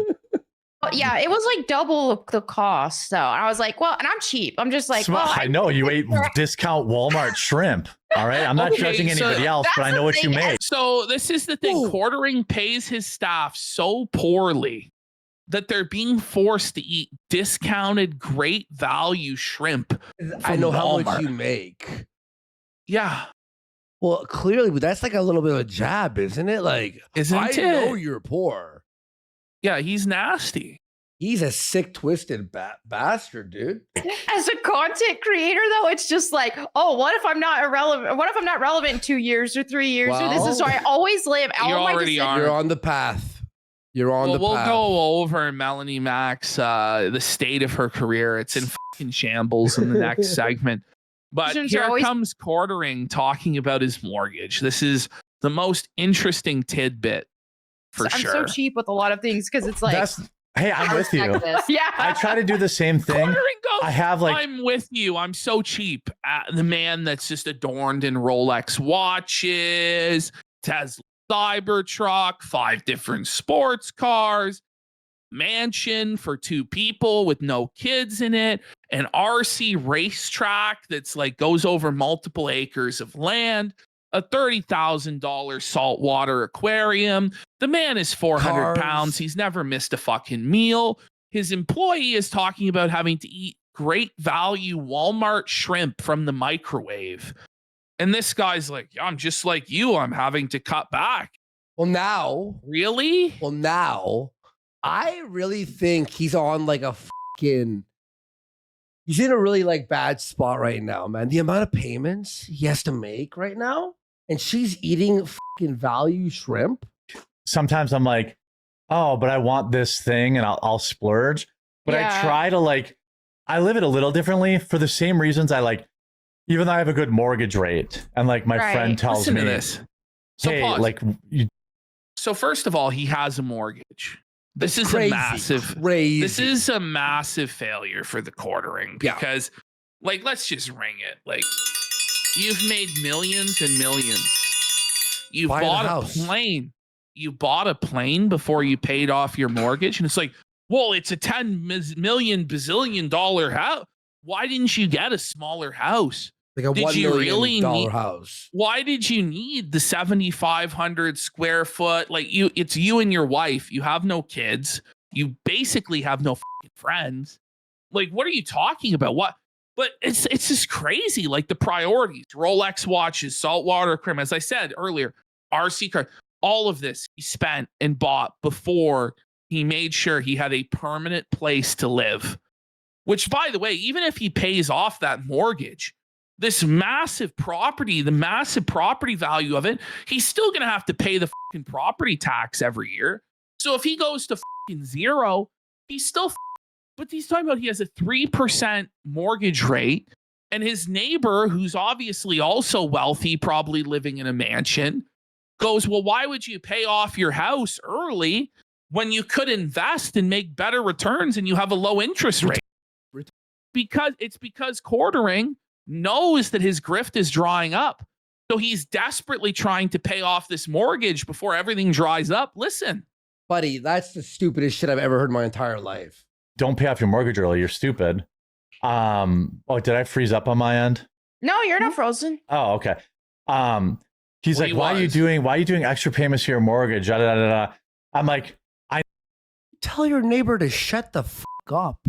Yeah, it was like double the cost. So I was like, well, and I'm cheap. I'm just like, well, I know you ate discount Walmart shrimp. All right. I'm not judging anybody else, but I know what you make. So this is the thing. Quartering pays his staff so poorly that they're being forced to eat discounted great value shrimp. I know how much you make. Yeah. Well, clearly, but that's like a little bit of a jab, isn't it? Like, I know you're poor. Yeah, he's nasty. He's a sick, twisted bastard, dude. As a content creator, though, it's just like, oh, what if I'm not irrelevant? What if I'm not relevant in 2 years or 3 years? Or this is so I always live. You're on the path. You're on the path. We'll go over Melanie Mack's the state of her career. It's in fucking shambles in the next segment. But here comes Quartering talking about his mortgage. This is the most interesting tidbit for sure. I'm so cheap with a lot of things because it's like, hey, I'm with you. Yeah, I try to do the same thing. Goes, I have like, I'm with you. I'm so cheap. The man that's just adorned in Rolex watches, Tesla Cybertruck, 5 different sports cars, mansion for 2 people with no kids in it, an RC racetrack that's like goes over multiple acres of land, a $30,000 saltwater aquarium. The man is 400 pounds. He's never missed a fucking meal. His employee is talking about having to eat great value Walmart shrimp from the microwave. And this guy's like, I'm just like you. I'm having to cut back. Well, now. Really? Well, now, I really think he's on like a fucking. He's in a really like bad spot right now, man. The amount of payments he has to make right now, and she's eating fucking value shrimp. Sometimes I'm like, oh, but I want this thing and I'll splurge. But I try to like, I live it a little differently for the same reasons I like. Even though I have a good mortgage rate, and like my friend tells Listen me, to this. So hey, pause. like, so first of all, he has a mortgage. This is crazy, a massive. Crazy. This is a massive failure for the Quartering because, like, let's just ring it. Like, you've made millions and millions. You bought a plane. You bought a plane before you paid off your mortgage, and it's like, well, it's a $10 million bazillion dollar house. Why didn't you get a smaller house? Like a $1 million house. Why did you need the 7,500 square foot? Like it's you and your wife. You have no kids. You basically have no fucking friends. Like, what are you talking about? What? But it's just crazy. Like the priorities: Rolex watches, saltwater aquarium. As I said earlier, RC car. All of this he spent and bought before he made sure he had a permanent place to live. Which, by the way, even if he pays off that mortgage, this massive property, the massive property value of it, he's still going to have to pay the fucking property tax every year. So if he goes to fucking zero, he's still, but he's talking about he has a 3% mortgage rate. And his neighbor, who's obviously also wealthy, probably living in a mansion, goes, well, why would you pay off your house early when you could invest and make better returns and you have a low interest rate? Because Quartering knows that his grift is drying up. So he's desperately trying to pay off this mortgage before everything dries up. Listen. Buddy, that's the stupidest shit I've ever heard in my entire life. don't pay off your mortgage early. You're stupid. Oh, did I freeze up on my end? No, you're not frozen. Oh, okay. He's Well, like, he why are you doing extra payments to your mortgage? Da, da, da, da. I'm like, Tell your neighbor to shut the fuck up.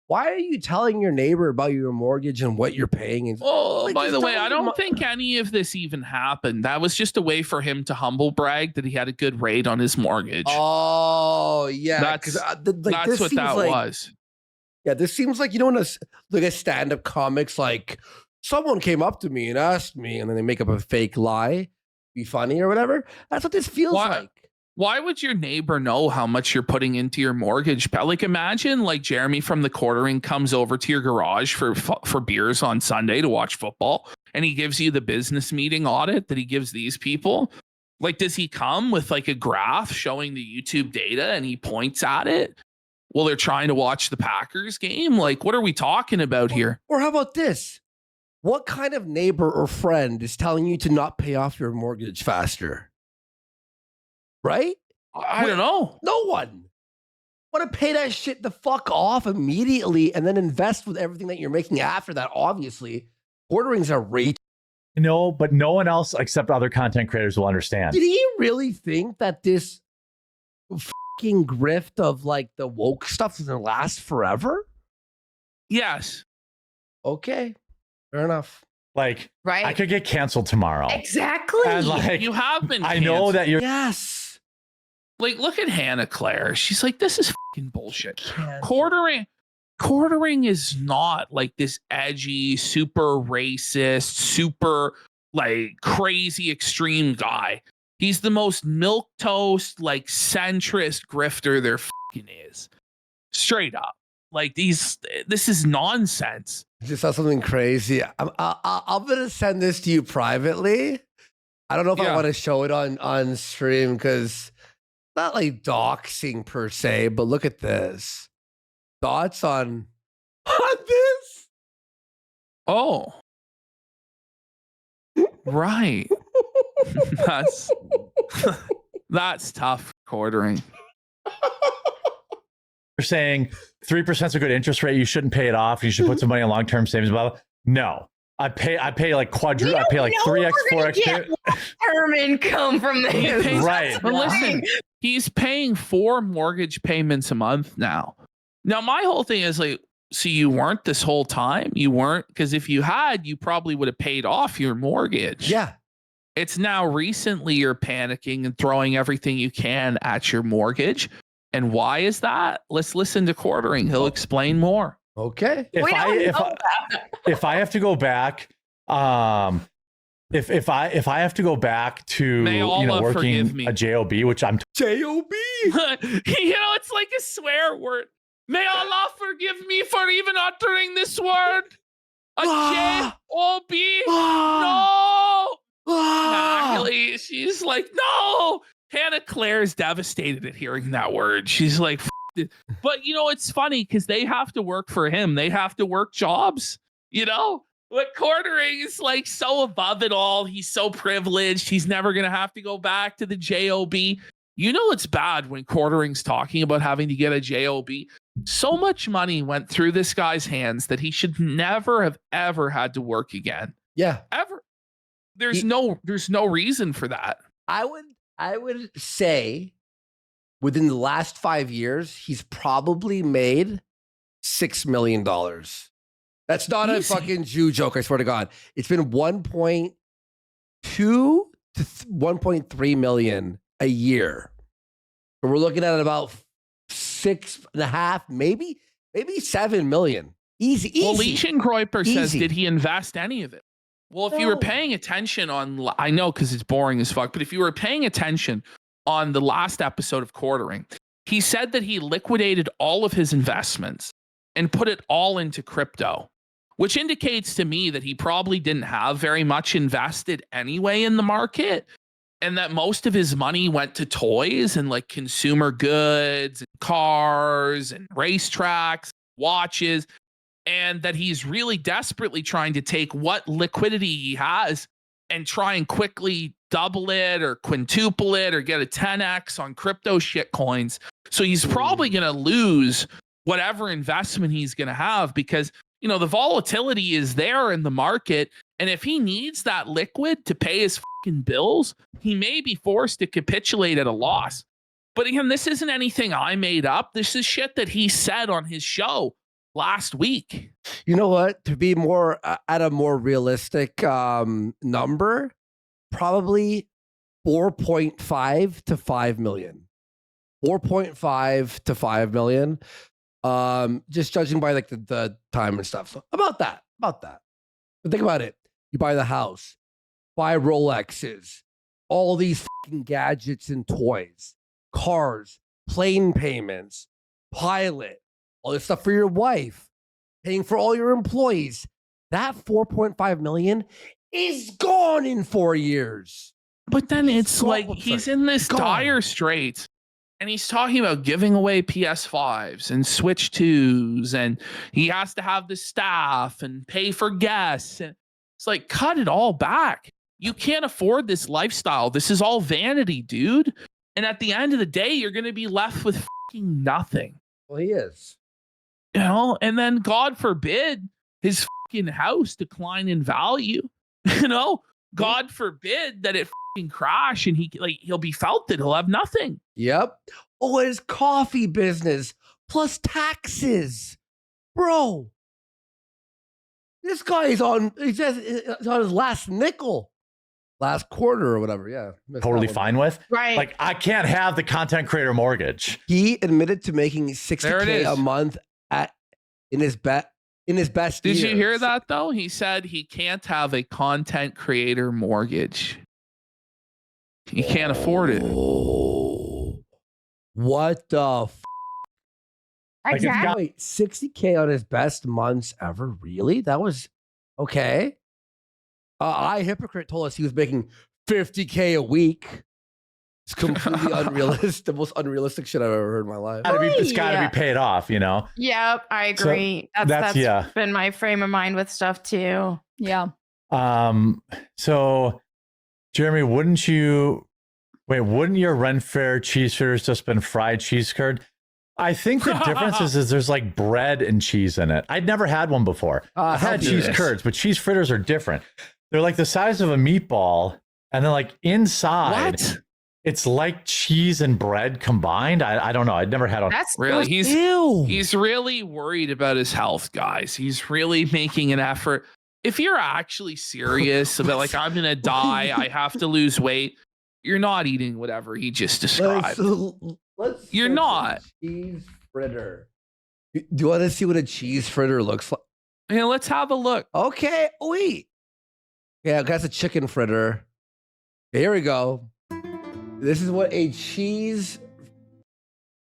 Why are you telling your neighbor about your mortgage and what you're paying? And Oh, Like, by just the way, tell I him don't mo- think any of this even happened. That was just a way for him to humble brag that he had a good rate on his mortgage. Oh yeah, That's- like, That's this what seems that like, was. Yeah, this seems like, you know, when look at stand-up comics, like someone came up to me and asked me, and then they make up a fake lie, be funny or whatever. That's what this feels Why- like. Why would your neighbor know how much you're putting into your mortgage? Like, imagine like Jeremy from the Quartering comes over to your garage for beers on Sunday to watch football, and he gives you the business meeting audit that he gives these people. Like, does he come with like a graph showing the YouTube data and he points at it while they're trying to watch the Packers game? Like, what are we talking about here? Or how about this? What kind of neighbor or friend is telling you to not pay off your mortgage faster? Right? I don't know. No one. Want to pay that shit the fuck off immediately and then invest with everything that you're making after that, obviously. Quartering's a rate. no, but no one else except other content creators will understand. Did he really think that this fucking grift of like the woke stuff is gonna last forever? Yes. Okay. Fair enough. Like, Right. I could get canceled tomorrow. Exactly. And like, You have been. I know canceled. that you're Yes. Like, look at Hannah Claire. She's like, this is fucking bullshit. Quartering is not like this edgy, super racist, super like crazy extreme guy. He's the most milquetoast, like centrist grifter there fucking is. Straight up. Like this is nonsense. Just saw something crazy. I'm gonna send this to you privately. I don't know if I Yeah. want to show it on stream because not like doxing per se, but look at this. Thoughts on this? Oh. Right. That's tough, Quartering. saying 3% is a good interest rate. You shouldn't pay it off. You should put some money in long-term savings. Blah, blah. No, I pay like I pay like 3x, 4x. Term income from this. pays- Right. But listen, he's paying 4 mortgage payments a month now. Now, my whole thing is like, so you weren't this whole time? You weren't? Because if you had, you probably would have paid off your mortgage. Yeah. It's now recently you're panicking and throwing everything you can at your mortgage. And why is that? Let's listen to Quartering. He'll explain more. Okay. If I have to go back, if I have to go back to May Allah working forgive me. a job, which I'm J-O-B. It's like a swear word. May Allah forgive me for even uttering this word. A J-O-B. No. Actually, she's like, no. Hannah Claire is devastated at hearing that word. She's like, F it. But it's funny because they have to work for him. They have to work jobs, But Quartering is like so above it all. He's so privileged. He's never going to have to go back to the job. It's bad when Quartering's talking about having to get a job. So much money went through this guy's hands that he should never have ever had to work again. Yeah. Ever. There's no reason for that. I would say within the last 5 years, he's probably made $6 million. That's not a Easy. fucking Jew joke, I swear to God. It's been 1.2 to 1.3 million a year. So we're looking at about 6.5, maybe 7 million. Easy. Well, Legion Kreuper says, Easy. did he invest any of it? Well, if you were No. paying attention on, I know because it's boring as fuck, but if you were paying attention on the last episode of Quartering, he said that he liquidated all of his investments and put it all into crypto, which indicates to me that he probably didn't have very much invested anyway in the market. And that most of his money went to toys and like consumer goods and cars and racetracks, watches. And that he's really desperately trying to take what liquidity he has and try and quickly double it or quintuple it or get a 10x on crypto shit coins. So he's probably going to lose whatever investment he's going to have, because, you know, the volatility is there in the market. And if he needs that liquid to pay his fucking bills, he may be forced to capitulate at a loss. But again, this isn't anything I made up. This is shit that he said on his show last week. You know what? To be more at a more realistic number, probably 4.5 to 5 million. 4.5 to 5 million. Just judging by like the time and stuff. So about that. But think about it. You buy the house, buy Rolexes, all these fucking gadgets and toys, cars, plane payments, pilot, all this stuff for your wife, paying for all your employees. That 4.5 million is gone in 4 years. But then it's gone. like he's in this Gone. dire straits, and he's talking about giving away PS5s and Switch 2s, and he has to have the staff and pay for guests. And it's like, cut it all back. You can't afford this lifestyle. This is all vanity, dude. And at the end of the day, you're going to be left with fucking nothing. Well, he is. You know, and then God forbid his fucking house decline in value. You know, God forbid that it fucking crash and he'll be felt that he'll have nothing. Yep. Oh, his coffee business plus taxes, bro. This guy is on. He's on his last nickel, last quarter or whatever. Yeah, missed Totally that one. fine with. Right. Like, I can't have the content creator mortgage. He admitted to making There it $60K is. a month in his best. Did you hear years. that though? He said he can't have a content creator mortgage. He can't afford it. Oh, what the? Like, it's got- Exactly. Wait, $60K on his best months ever? Really? That was okay. I Hypocrite told us he was making $50K a week. It's completely unrealistic. The most unrealistic shit I've ever heard in my life. It's got to Yeah. be paid off, you know? Yep, I So agree. that's- that's yeah. been my frame of mind with stuff too. Yeah. So, Jeremy, wouldn't your Ren Fair cheese fritters just been fried cheese curd? I think the difference is there's like bread and cheese in it. I'd never had one before. I've how had do cheese this? curds, but cheese fritters are different. They're like the size of a meatball, and then like inside, What? it's like cheese and bread combined. I don't know. I'd never had one. That's Really? Ew. He's really worried about his health, guys. He's really making an effort. If you're actually serious about like, I'm gonna die, I have to lose weight, you're not eating whatever he just described. Let's You're search not. cheese fritter. Do you want to see what a cheese fritter looks like? Yeah, let's have a look. Okay, wait. Yeah, that's a chicken fritter. Here we go. This is what a cheese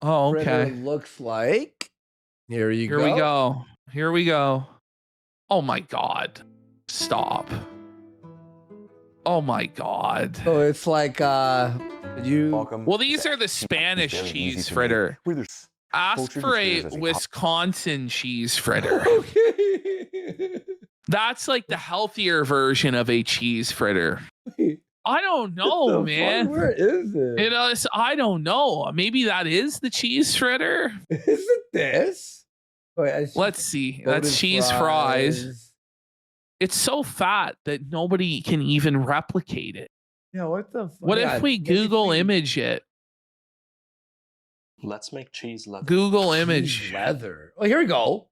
Oh, fritter okay. looks like. Here you Here go. we go. Here we go. Oh my God. Stop. Oh my God. So it's like you Welcome. Well, these are the Spanish Very easy cheese to fritter. make. There's Ask cultured for a dishes as a Wisconsin cheese fritter. Okay. That's like the healthier version of a cheese fritter. I don't know, The fuck? man. Where is it? You know, I don't know. Maybe that is the cheese fritter. Is it this? Wait, I see Let's see. golden That's cheese fries. It's so fat that nobody can even replicate it. Yeah, what the fuck? What Yeah, if we maybe Google we- image it? Let's make cheese leather. Google cheese image. leather? Oh, here we go.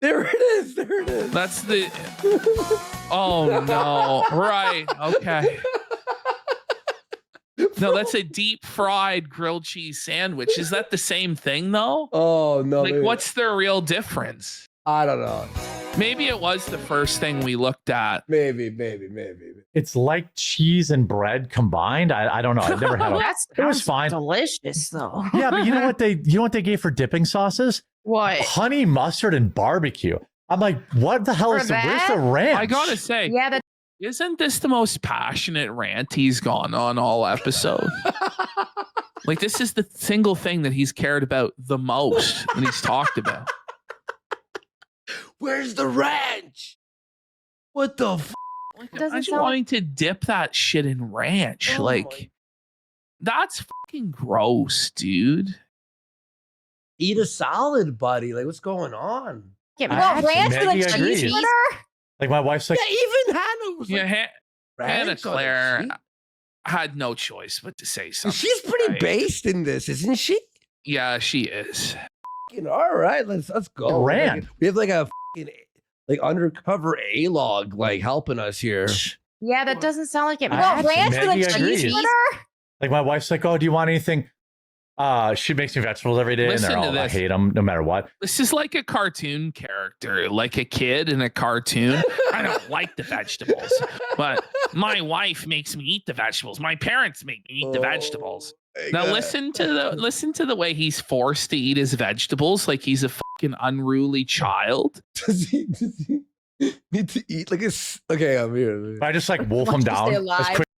There it is. There it is. That's the. Oh no! Right. Okay. No, that's a deep fried grilled cheese sandwich. Is that the same thing though? Oh no! Like, maybe- what's the real difference? I don't know. Maybe it was the first thing we looked at. Maybe. It's like cheese and bread combined. I don't know. I've never had one. That's It was fine. delicious though. Yeah, but you know what they gave for dipping sauces? What? Honey mustard and barbecue. I'm like, what the hell For is where's that? the ranch? I gotta say, Yeah, that isn't this the most passionate rant he's gone on all episode? Like, this is the single thing that he's cared about the most and he's talked about. Where's the ranch? What the? Like, Doesn't imagine sound- wanting to dip that shit in ranch. Oh like, my- that's fucking gross, dude. Eat a salad, buddy. Like, what's going on? Get I- Well, mad. ranch with Maggie a cheese agrees. splitter? Like my wife's like, Yeah, even Hannah was Yeah, like, Hannah ranch on a Claire sheet? had no choice but to say something. She's pretty right? based in this, isn't she? Yeah, she is. All right, let's go. Rand. We have like a like undercover A-log like helping us here. Yeah, that doesn't sound like it I- Well, matters. ranch with a Maggie cheese agrees. splitter? like my wife's like, oh, do you want anything? She makes me vegetables every day, Listen and to they're all, I this. hate them no matter what. This is like a cartoon character, like a kid in a cartoon. I don't like the vegetables, but my wife makes me eat the vegetables. My parents make me eat the vegetables. Now listen to the way he's forced to eat his vegetables like he's a fucking unruly child. Does he need to eat like a? Okay, I'm here. I just like wolf Wants them to stay down as alive. quick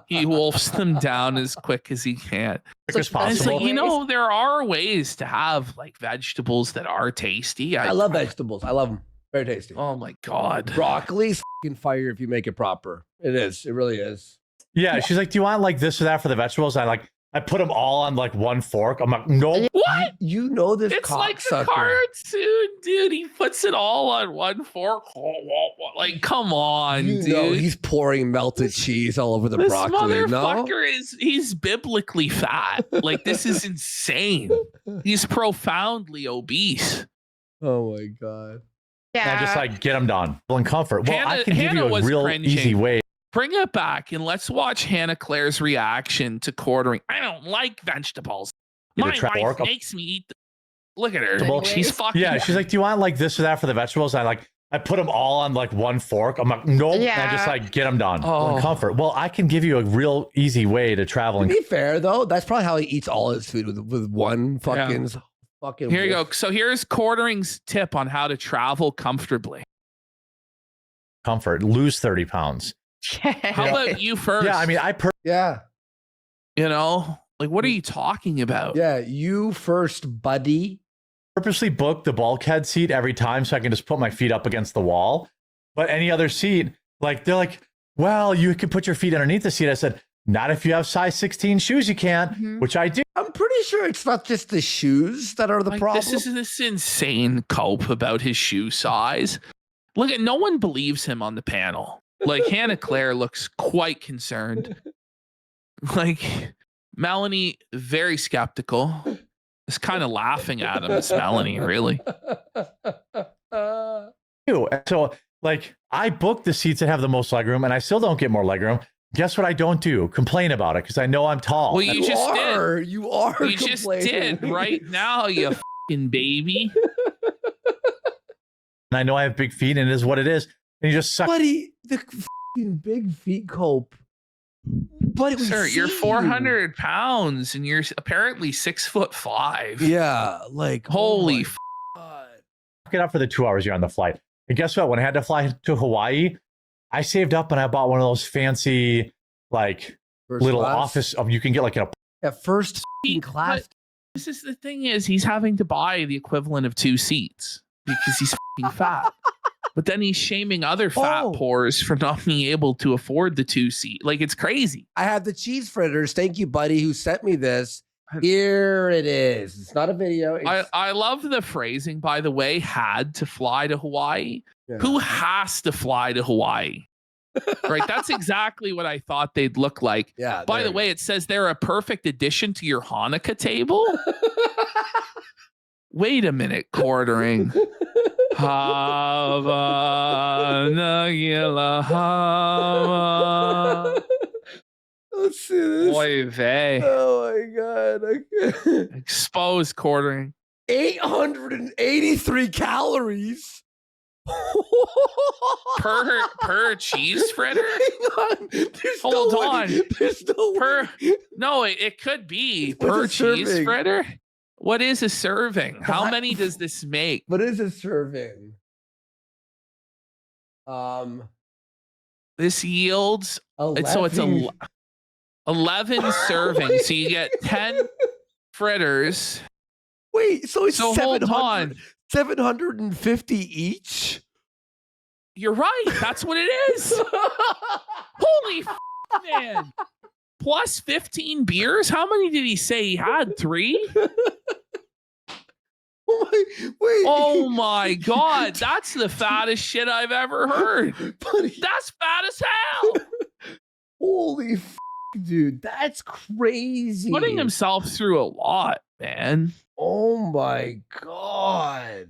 He wolfs them down as quick as he can. as And it's possible. like, you know, there are ways to have like vegetables that are tasty. I love vegetables. I love them. Very tasty. Oh my god. Broccoli's fucking fire if you make it proper. It is. It really is. Yeah, she's like, do you want like this or that for the vegetables? I put them all on like one fork. I'm like, no. What? You know this It's like the cocksucker. cartoon, dude. He puts it all on one fork. Like, come on, You dude. know he's pouring melted cheese all over the This broccoli. No, motherfucker he's biblically fat. Like, this is insane. He's profoundly obese. oh my god. Yeah. And I just like get them done. Well, in comfort. Well, I Hannah- can give Hannah you a was real cringing. easy way. Bring it back and let's watch Hannah Claire's reaction to quartering. I don't like vegetables. Either My trap wife pork- makes me eat. Look at her. Anyways. She's fucking. Yeah, she's like, do you want like this or that for the vegetables? And I put them all on like one fork. I'm like, nope. And I just Yeah. like get them done. Oh. In comfort. Well, I can give you a real easy way to travel. To And be fair though, that's probably how he eats all his food with one fucking. Here you go. wolf. So here's quartering's tip on how to travel comfortably. comfort. Lose 30 pounds. How about you first? Yeah, I mean, Yeah, you know, like what are you talking about? yeah. You first, buddy. purposely book the bulkhead seat every time so I can just put my feet up against the wall. But any other seat, like they're like, well, you can put your feet underneath the seat. I said, not if you have size 16 shoes, you can't, Mhm. which I do. I'm pretty sure it's not just the shoes that are the Like, problem. this is this insane cope about his shoe size. Look at no one believes him on the panel. Like Hannah Claire looks quite concerned. Like Melanie, very skeptical. Is kind of laughing at him. It's Melanie, really. Too. And so, like, I booked the seats that have the most legroom, and I still don't get more legroom. Guess what I don't do? Complain about it because I know I'm tall. Well, you just did. are. You are. You just did complaining. right now, you fucking baby. and I know I have big feet, and it is what it is. And you just suck. Buddy, the fucking big feet cope. Buddy, we Sir, you're see you. 400 pounds and you're apparently 6'5". Yeah, like Holy oh my God. It up for the 2 hours you're on the flight. And guess what? When I had to fly to Hawaii, I saved up and I bought one of those fancy, like, First little class. office of you can get like a At first He- class. This is the thing is he's having to buy the equivalent of 2 seats because he's fucking fat. But then he's shaming other fat Oh. pores for not being able to afford the 2 seat. Like it's crazy. I have the cheese fritters. Thank you, buddy, who sent me this. Here it is. It's not a video. It's, I love the phrasing, by the way, had to fly to Hawaii. yeah. Who has to fly to Hawaii? Right? That's exactly what I thought they'd look like. Yeah. By there the it way, it says they're a perfect addition to your Hanukkah table. Wait a minute, quartering. Hava Nagila Hava. Let's see this. Oy vey. Oh my god. Okay. Exposed quartering. 883 calories. Per cheese fritter? Hang on. There's Hold no way. on. There's no Per way. no, it could be What's per a cheese serving? fritter. What is a serving? How That- many does this make? What is a serving? This yields 11. so it's 11 servings. So you get 10 fritters. Wait, so it's So hold 700 on. 750 each? You're right. That's what it is. Holy man. Plus 15 beers? How many did he say he had? 3? Wait. Oh my God. That's the fattest shit I've ever heard. Buddy, That's fat as hell. holy dude, that's crazy. Putting himself through a lot, man. Oh my God.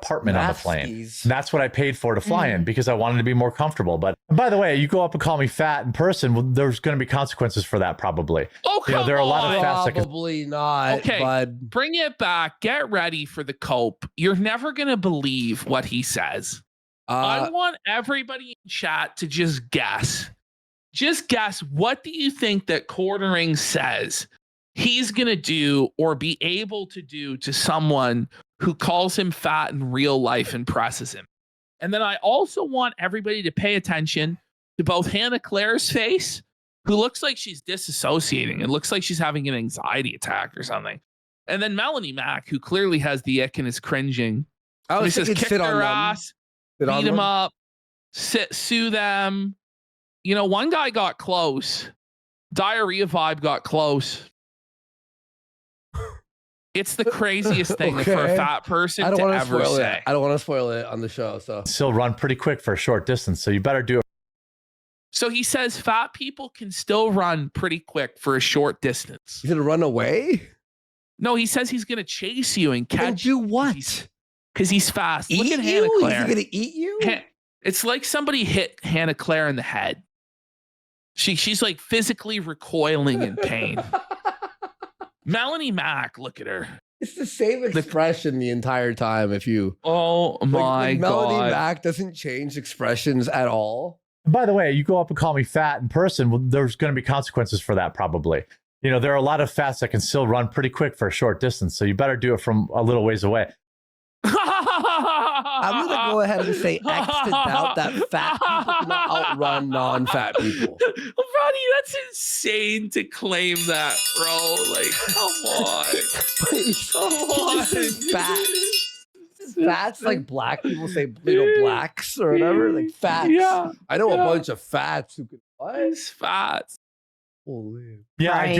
Apartment on the plane. Nasties. That's what I paid for to fly in because I wanted to be more comfortable. But by the way, you go up and call me fat in person, well, there's going to be consequences for that probably. Oh, come on. There are a lot of fats that can. Probably not. Okay. Bud. Bring it back. Get ready for the cope. You're never going to believe what he says. I want everybody in chat to just guess. Just guess. What do you think that Quartering says he's going to do or be able to do to someone who calls him fat in real life and presses him? And then I also want everybody to pay attention to both Hannah Claire's face, who looks like she's disassociating. It looks like she's having an anxiety attack or something. And then Melanie Mack, who clearly has the ick and is cringing. I He was says, thinking kick sit on their them. ass, Sit on beat them them. up, sue them. You know, one guy got close. Diarrhea Vibe got close. It's the craziest thing for a Okay. fat person I don't to want to ever spoil say. it. I don't want to spoil it on the show. So Still run pretty quick for a short distance. So you better do it. So he says fat people can still run pretty quick for a short distance. he's gonna run away No, he says he's going to chase you and and catch do what? because he's fast. Look Eat at you? Hannah Is Claire. he gonna eat you? It's like somebody hit Hannah Claire in the head. She's like physically recoiling in pain. Melanie Mack, look at her. It's the same expression the entire time. If you Oh my Melanie God. Mack doesn't change expressions at all. By the way, you go up and call me fat in person, well, there's going to be consequences for that probably. You know, there are a lot of fats that can still run pretty quick for a short distance. So you better do it from a little ways away. I'm gonna go ahead and say X to doubt that fat people cannot outrun non-fat people. Roddy, that's insane to claim that, bro. Like, come on. Fats like black people say, blacks or whatever, like fats. Yeah. I know yeah. a bunch of fats who could what? It's fat. Holy. Yeah, Right. I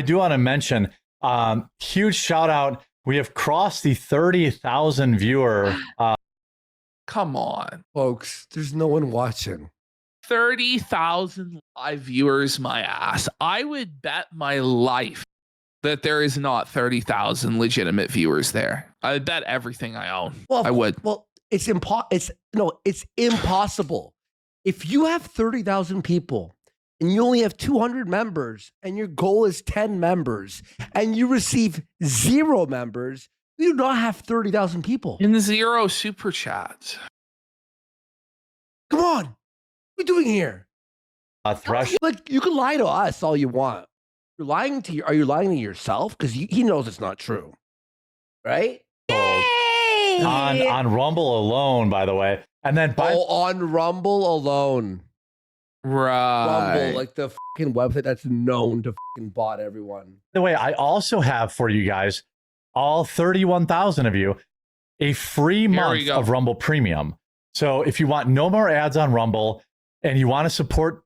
do want to mention huge shout out. We have crossed the 30,000 viewer Come on. Folks, there's no one watching. 30,000 live viewers, my ass. I would bet my life that there is not 30,000 legitimate viewers there. I would bet everything I own. I would. Well, it's impossible. If you have 30,000 people and you only have 200 members and your goal is 10 members and you receive 0 members, you do not have 30,000 people. In 0 super chats. Come on. What are we doing here? thresh. Like, you can lie to us all you want. You're lying to are you lying to yourself? Because he knows it's not true. Right? Yay! on Rumble alone, by the way. And then On Rumble alone. Right. Rumble, like the fucking website that's known to fucking bot everyone. by the way, I also have for you guys, all 31,000 of you, a free Here we month go. of Rumble Premium. So if you want no more ads on Rumble and you want to support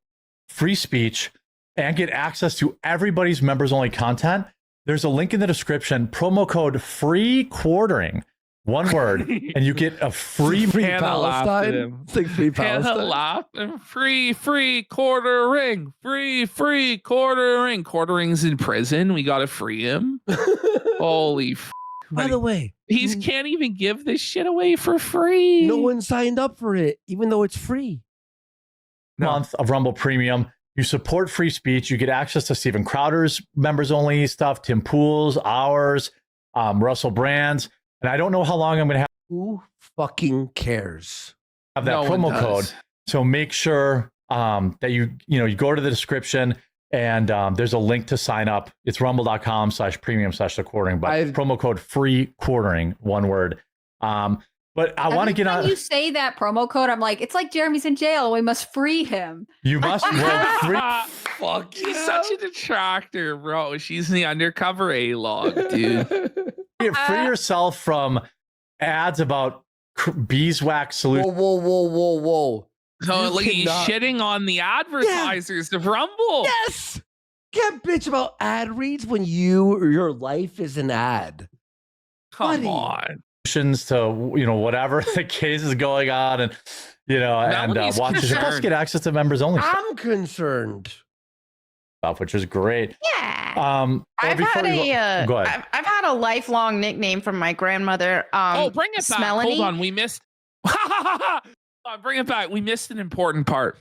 free speech and get access to everybody's members only content, there's a link in the description, promo code free quartering, one word, and you get a free Hannah laughed at him. It's like free Hannah Palestine. laughed and free quartering. Free quartering. Quartering's in prison. We got to free him. Holy f. By the way, He can't even give this shit away for free. no one signed up for it, even though it's free. month of Rumble Premium. You support free speech. You get access to Steven Crowder's members only stuff, Tim Pool's, ours, Russell Brand's. And I don't know how long I'm going to Who fucking cares? have that No one promo does. code. So make sure that you go to the description and there's a link to sign up. It's rumble.com/premium/the quartering, but promo code free quartering, one word. But I want to get When on. you say that promo code, I'm like, it's like Jeremy's in jail. We must free him. You must well, free. Fuck She's such a detractor, bro. She's the undercover A-log, dude. Free yourself from ads about beeswax solutions. Whoa. So You like he's cannot- shitting on the advertisers of Rumble. Yes. can't bitch about ad reads when your life is an ad. Come Buddy. on. To whatever the case is going on, and Melanie's watches plus concerned. get access to members only I'm concerned. stuff, which is great. Yeah. I've before had we go- go ahead. I've had a lifelong nickname from my grandmother. Bring it back. Smelanie. Hold on. We missed. Bring it back. We missed an important part.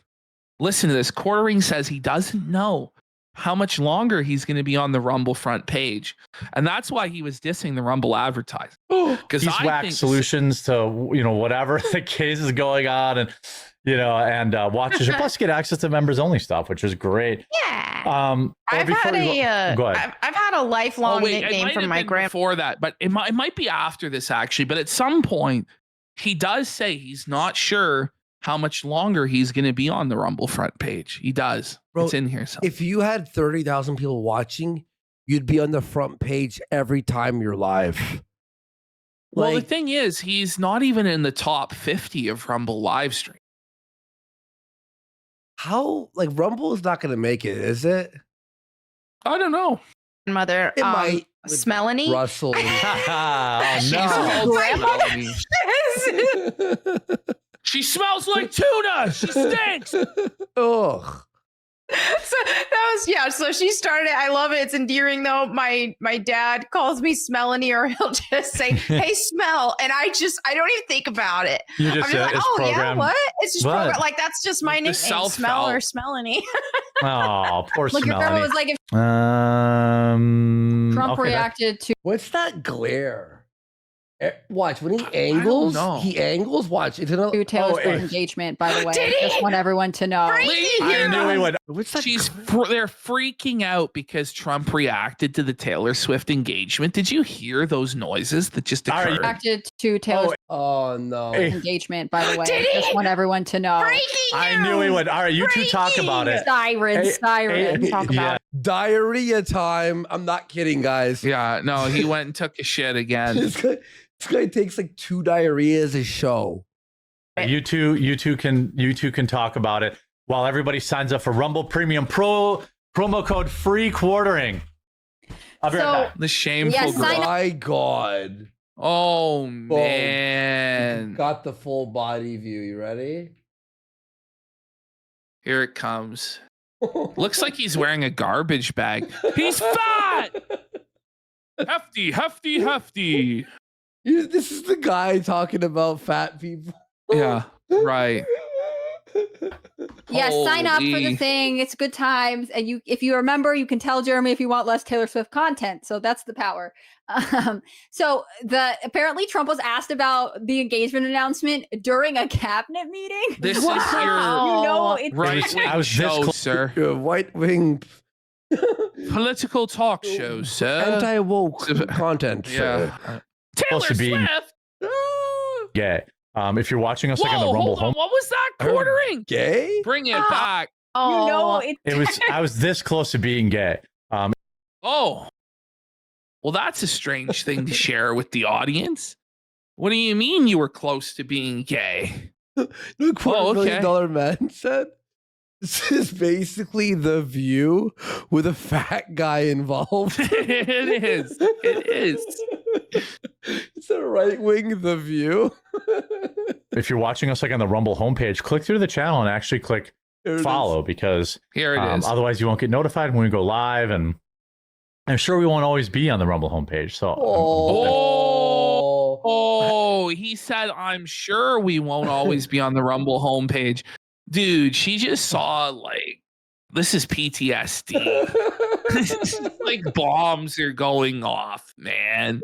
Listen to this. Quartering says he doesn't know how much longer he's going to be on the Rumble front page. And that's why he was dissing the Rumble advertising. Because He's whacked solutions to whatever the case is going on, and watches plus get access to members only stuff, which is great. Yeah. I've before had we go- go ahead. I've had a lifelong it nickname might from have my been grandma. before that, but it might be after this actually. But at some point, he does say he's not sure how much longer he's going to be on the Rumble front page. He does. Bro, it's in here. So. If you had 30,000 people watching, you'd be on the front page every time you're live. Well, the Like, thing is, he's not even in the top 50 of Rumble live stream. how, like, Rumble is not going to make it, is it? I don't know. Mother, It might. with Smelanie. Russell. Oh, She's no. called Grandma? Smelanie. She smells like tuna. She stinks. Ugh. So that was so she started. I love it. It's endearing though. My dad calls me Smelanie, or he'll just say, "Hey, smell," and I don't even think about it. You I'm just just like, it's "Oh programmed. yeah, what?" It's just What? program- like that's just my The nickname, Smell or self-help. Smelanie. Oh, poor Look, your grandma Smelanie. was like, if Trump Okay, reacted to What's that glare? Watch, when he don't angles, know. watch. It's another. Taylor Swift hey. engagement, by the way. Did he? Just want everyone to know. I knew he would. What's that? They're freaking out because Trump reacted to the Taylor Swift engagement. Did you hear those noises that just All right. occurred? Reacted to Taylor Swift Oh, no. Hey. engagement, by the way. Did he? Just want everyone to know. Breaking I knew he news! would. All right, you two talk about it. Sirens, sirens. Talk yeah. about Diarrhea time. I'm not kidding, guys. Yeah, no, he went and took a shit again. This guy takes like 2 diarrheas a show. You two can talk about it while everybody signs up for Rumble Premium Pro promo code free quartering. I'll be right back. The shameful Yeah, sign girl. My God. Oh man. Got the full body view. You ready? Here it comes. Looks like he's wearing a garbage bag. He's fat. Hefty, hefty, hefty. This is the guy talking about fat people. Yeah, right. Yeah, sign up for the Holy. thing. It's good times. And if you remember, you can tell Jeremy if you want less Taylor Swift content. So that's the power. Apparently Trump was asked about the engagement announcement during a cabinet meeting. This is You your know, it's right I wing was this show, close. sir. You're a white wing Political talk show, sir. anti woke content. Yeah. Taylor Supposed to be- Swift. Yeah. If you're watching us like on Whoa, the Rumble hold on. home, What was that quartering? Gay? Bring it back. you know, it's I was this close to being gay. Oh. Well, that's a strange thing to share with the audience. What do you mean you were close to being gay? Look, Oh, okay. $250 man said. This is basically The View with a fat guy involved. It is. It is. It's a right wing The View. If you're watching us like on the Rumble homepage, click through the channel and actually click There it is. follow because Here it is. otherwise you won't get notified when we go live, and I'm sure we won't always be on the Rumble homepage. So Oh. Oh, he said, I'm sure we won't always be on the Rumble homepage. Dude, she just saw like, this is PTSD. Like bombs are going off, man.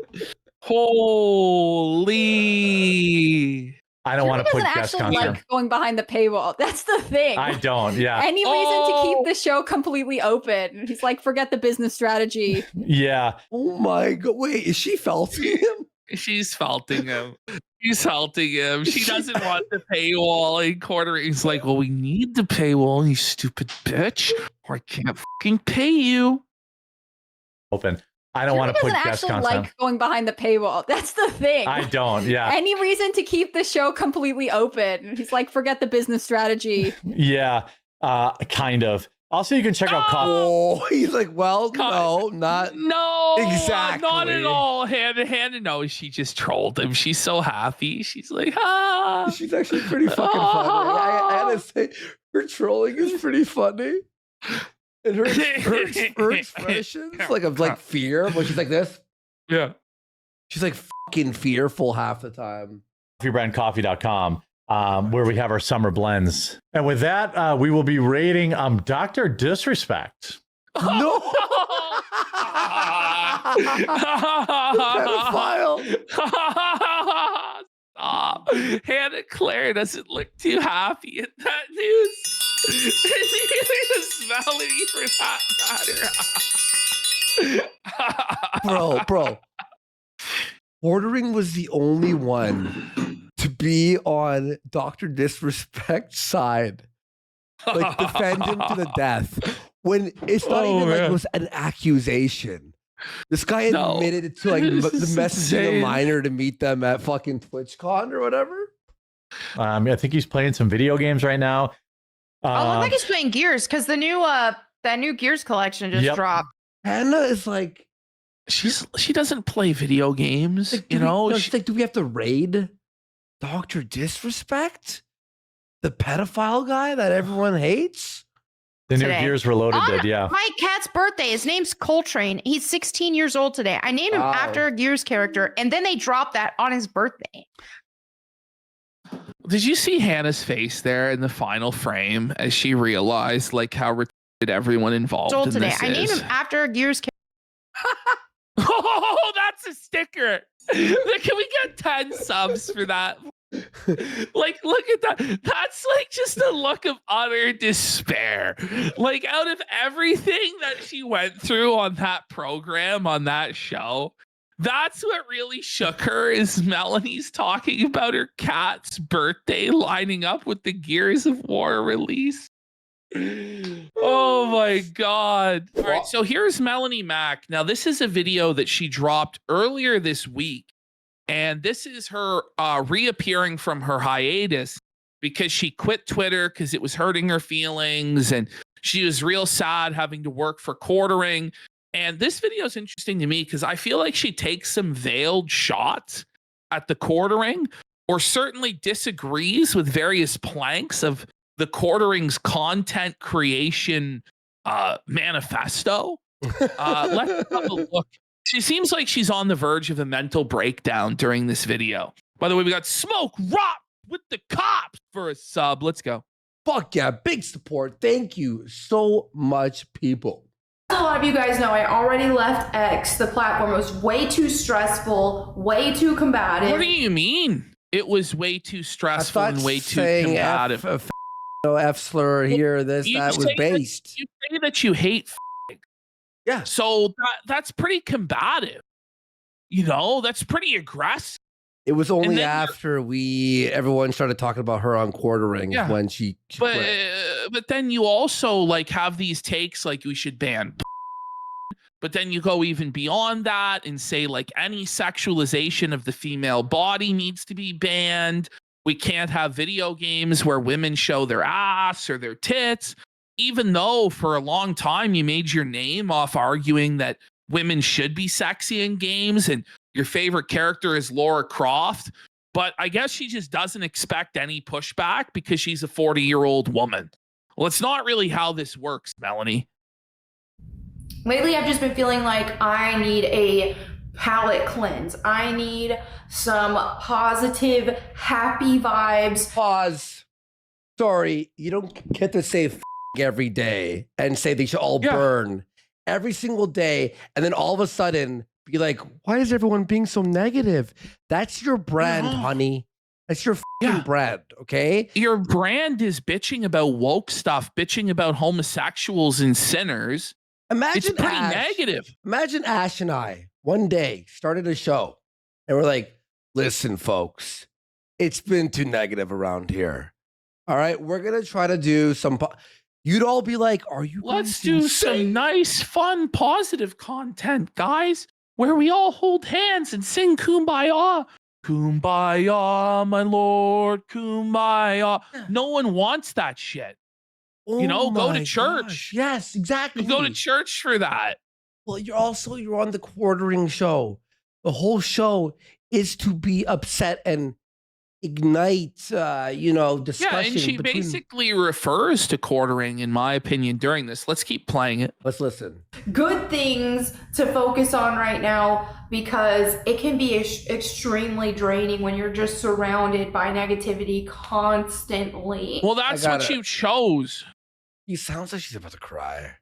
Holy. I don't want to Jeremy put doesn't guest actually content. like going behind the paywall. That's the thing. I don't. Yeah. Any reason to Oh. keep the show completely open? He's like, forget the business strategy. Yeah. Oh my God. Wait, is she felting him? She's faulting him. She's faulting him. She doesn't want the paywall in quarter. He's like, well, we need the paywall, you stupid bitch, or I can't fucking pay you. Open. I don't want to Jeremy put doesn't guest actually content. like going behind the paywall. That's the thing. I don't. Yeah. Any reason to keep the show completely open? He's like, forget the business strategy. Yeah. Kind of. Also, you can check out coffee. Oh, he's like, well, no, not exactly. Not at all. Hannah knows she just trolled him. She's so happy. She's like, ah. She's actually pretty fucking funny. I gotta say, her trolling is pretty funny. And her expressions, like fear, when she's like this. Yeah. She's like fucking fearful half the time. Coffeebrandcoffee.com, where we have our summer blends. And with that, we will be rating Dr. Disrespect. No. Pedophile. Stop. Hannah Claire doesn't look too happy at that news. Melanie for that matter. Bro. Ordering was the only one to be on Dr. Disrespect's side. Like, defend him to the death. When it's not even like it was an accusation. This guy admitted to like the messaging a minor to meet them at fucking TwitchCon or whatever. I think he's playing some video games right now. I look like he's playing Gears because the new that new Gears collection just dropped. Hannah is like, she doesn't play video games, like, she's like, do we have to raid Dr. Disrespect? The pedophile guy that everyone hates? The new Gears Reloaded did, yeah. My cat's birthday. His name's Coltrane. He's 16 years old today. I named him after a Gears character, and then they dropped that on his birthday. Did you see Hannah's face there in the final frame as she realized like how retarded everyone involved in today. this I named him after a Gears character. Oh, that's a sticker. Can we get 10 subs for that? Like, look at that. That's like just a look of utter despair. Like, out of everything that she went through on that program, on that show, that's what really shook her is Melanie's talking about her cat's birthday lining up with the Gears of War release. Oh my God. All right, so here's Melanie Mac. Now, this is a video that she dropped earlier this week. And this is her reappearing from her hiatus because she quit Twitter because it was hurting her feelings. And she was real sad having to work for Quartering. And this video is interesting to me because I feel like she takes some veiled shots at the Quartering, or certainly disagrees with various planks of the Quartering's content creation manifesto. Let's have a look. She seems like she's on the verge of a mental breakdown during this video. By the way, we got Smoke Rock with the cops for a sub. Let's go. Fuck yeah, big support. Thank you so much, people. As a lot of you guys know, I already left X. The platform was way too stressful, way too combative. What do you mean? It was way too stressful and way too combative. F slur here, that was based. You say that you hate. Yeah. So that's pretty combative. You know, that's pretty aggressive. It was only after everyone started talking about her on Quartering when she quit. But then you also like have these takes like we should ban. But then you go even beyond that and say like any sexualization of the female body needs to be banned. We can't have video games where women show their ass or their tits. Even though for a long time you made your name off arguing that women should be sexy in games and your favorite character is Lara Croft. But I guess she just doesn't expect any pushback because she's a 40-year-old woman. Well, it's not really how this works, Melanie. Lately, I've just been feeling like I need a palate cleanse. I need some positive, happy vibes. Pause. Sorry, you don't get to say every day and say they should all burn every single day. And then all of a sudden be like, why is everyone being so negative? That's your brand, honey. That's your brand, okay? Your brand is bitching about woke stuff, bitching about homosexuals and sinners. Imagine it's pretty Ash, negative. Imagine Ash and I one day started a show and we're like, listen, folks, it's been too negative around here. All right, we're going to try to do some... You'd all be like, are you Let's do some nice, fun, positive content, guys, where we all hold hands and sing Kumbaya. Kumbaya, my lord, Kumbaya. No one wants that shit. You know, go to my church. gosh. Yes, exactly. You go to church for that. Well, you're on the quartering show. The whole show is to be upset and ignite, discussion. Yeah, and she basically refers to quartering, in my opinion, during this. Let's keep playing it. Let's listen. Good things to focus on right now, because it can be extremely draining when you're just surrounded by negativity constantly. Well, that's what you chose. He sounds like she's about to cry.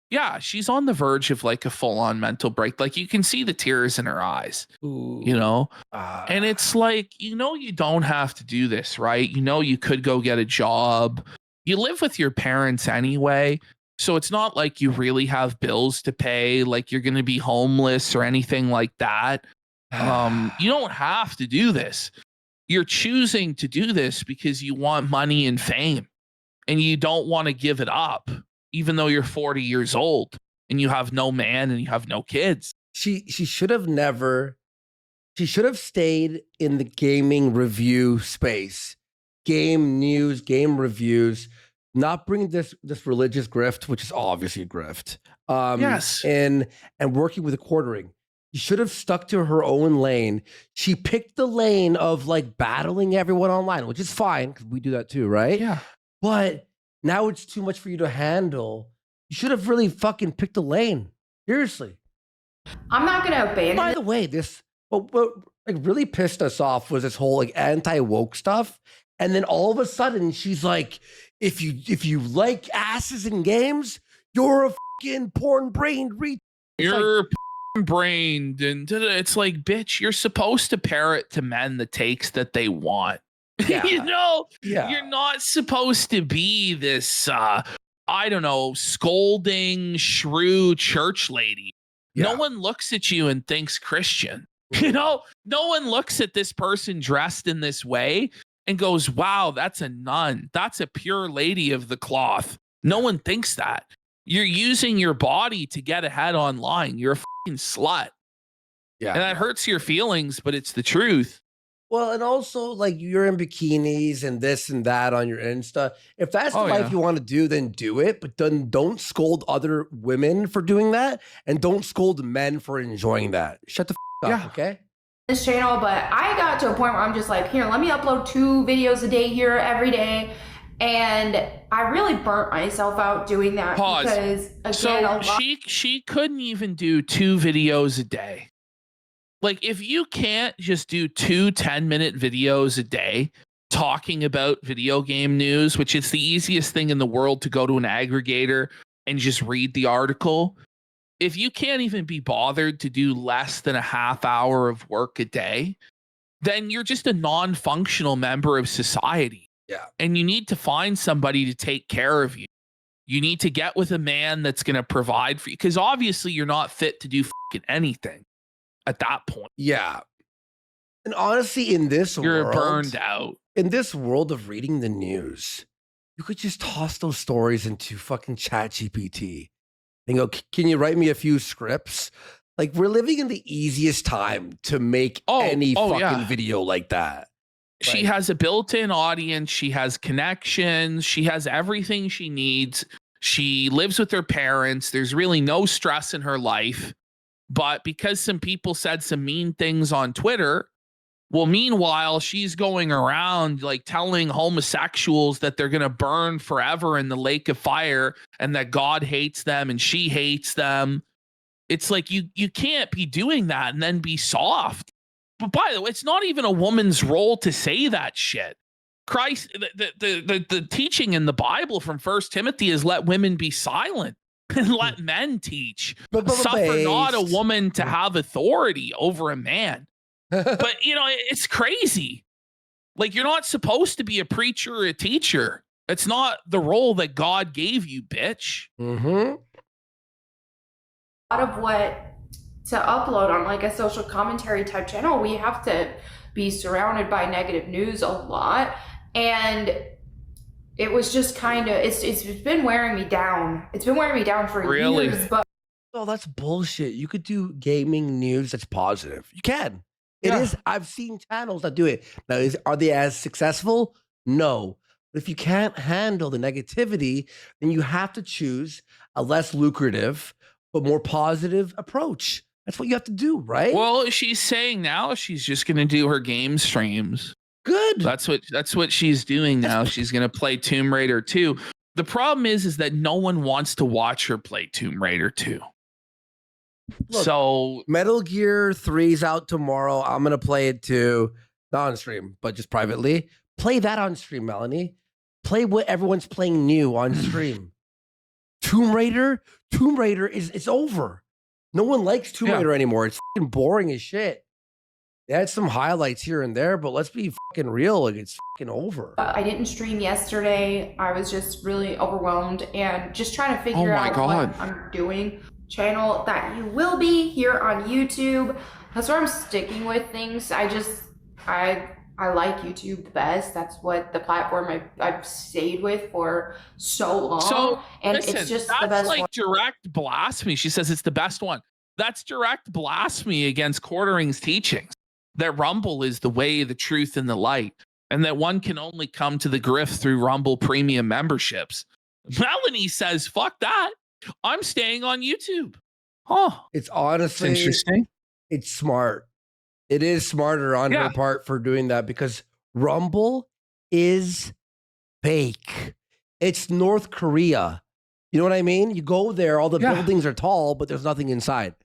Yeah, she's on the verge of like a full-on mental break. Like you can see the tears in her eyes, and it's like, you don't have to do this, right? You could go get a job. You live with your parents anyway, so it's not like you really have bills to pay, like you're going to be homeless or anything like that. You don't have to do this. You're choosing to do this because you want money and fame, and you don't want to give it up. Even though you're 40 years old and you have no man and you have no kids. She should have stayed in the gaming review space, game news, game reviews, not bring this religious grift, which is obviously a grift. Yes. And working with the quartering. She should have stuck to her own lane. She picked the lane of like battling everyone online, which is fine because we do that too, right? Yeah. But now it's too much for you to handle. You should have really fucking picked a lane. Seriously. I'm not going to abandon By the way, what like really pissed us off was this whole like anti-woke stuff. And then all of a sudden she's like, if you like asses in games, you're a fucking porn-brained You're like, brained, and it's like, bitch, you're supposed to parrot to men the takes that they want. Yeah. You're not supposed to be this scolding shrew church lady. Yeah. No one looks at you and thinks Christian. No one looks at this person dressed in this way and goes, wow, that's a nun, that's a pure lady of the cloth. No one thinks that. You're using your body to get ahead online. You're a fucking slut. Yeah. And that hurts your feelings, but it's the truth. Well, and also like you're in bikinis and this and that on your Insta. If that's the life you want to do, then do it. But then don't scold other women for doing that, and don't scold men for enjoying that. Shut the up, okay? this channel, but I got to a point where I'm just like, here, let me upload 2 videos a day here every day. And I really burnt myself out doing that. Pause. Because again, so she couldn't even do 2 videos a day. Like, if you can't just do 2 10-minute videos a day talking about video game news, which is the easiest thing in the world to go to an aggregator and just read the article. If you can't even be bothered to do less than a half hour of work a day, then you're just a non-functional member of society. Yeah. And you need to find somebody to take care of you. You need to get with a man that's going to provide for you, because obviously you're not fit to do fucking anything at that point. Yeah. And honestly, in this You're world, burned out. In this world of reading the news, you could just toss those stories into fucking ChatGPT and go, can you write me a few scripts? Like, we're living in the easiest time to make any fucking video like that. She has a built-in audience. She has connections. She has everything she needs. She lives with her parents. There's really no stress in her life. But because some people said some mean things on Twitter, well, meanwhile, she's going around like telling homosexuals that they're going to burn forever in the lake of fire and that God hates them and she hates them. It's like you can't be doing that and then be soft. But by the way, it's not even a woman's role to say that shit. Christ, the teaching in the Bible from 1 Timothy is let women be silent and let men teach. Suffer not a woman to have authority over a man. But, you know, it's crazy. Like, you're not supposed to be a preacher or a teacher. It's not the role that God gave you, bitch. Mm-hmm. A lot of what to upload on like a social commentary type channel, we have to be surrounded by negative news a lot. And it was just kind of, it's been wearing me down. It's been wearing me down for years. But oh, that's bullshit. You could do gaming news that's positive. You can. It is. I've seen channels that do it. Now, are they as successful? No. But if you can't handle the negativity, then you have to choose a less lucrative but more positive approach. That's what you have to do, right? Well, she's saying now she's just going to do her game streams. Good. That's what she's doing now. She's going to play Tomb Raider 2. The problem is that no one wants to watch her play Tomb Raider 2. Look, so Metal Gear 3's out tomorrow. I'm going to play it too. Not on stream, but just privately. Play that on stream, Melanie. Play what everyone's playing new on stream. Tomb Raider is it's over. No one likes Tomb Raider anymore. It's fucking boring as shit. They had some highlights here and there, but let's be fucking real. Like, it's fucking over. I didn't stream yesterday. I was just really overwhelmed and just trying to figure out what I'm doing. Channel that you will be here on YouTube. That's where I'm sticking with things. I like YouTube the best. That's what the platform I've stayed with for so long. So, and listen, it's just that's the best like one. direct blasphemy. She says it's the best one. That's direct blasphemy against Quartering's teachings. That Rumble is the way, the truth, and the light, and that one can only come to the grift through Rumble premium memberships. Melanie says, fuck that. I'm staying on YouTube. Huh. It's honestly It's interesting. It's smart. It is smarter on her part for doing that because Rumble is fake. It's North Korea. You know what I mean? You go there, all the buildings are tall, but there's nothing inside.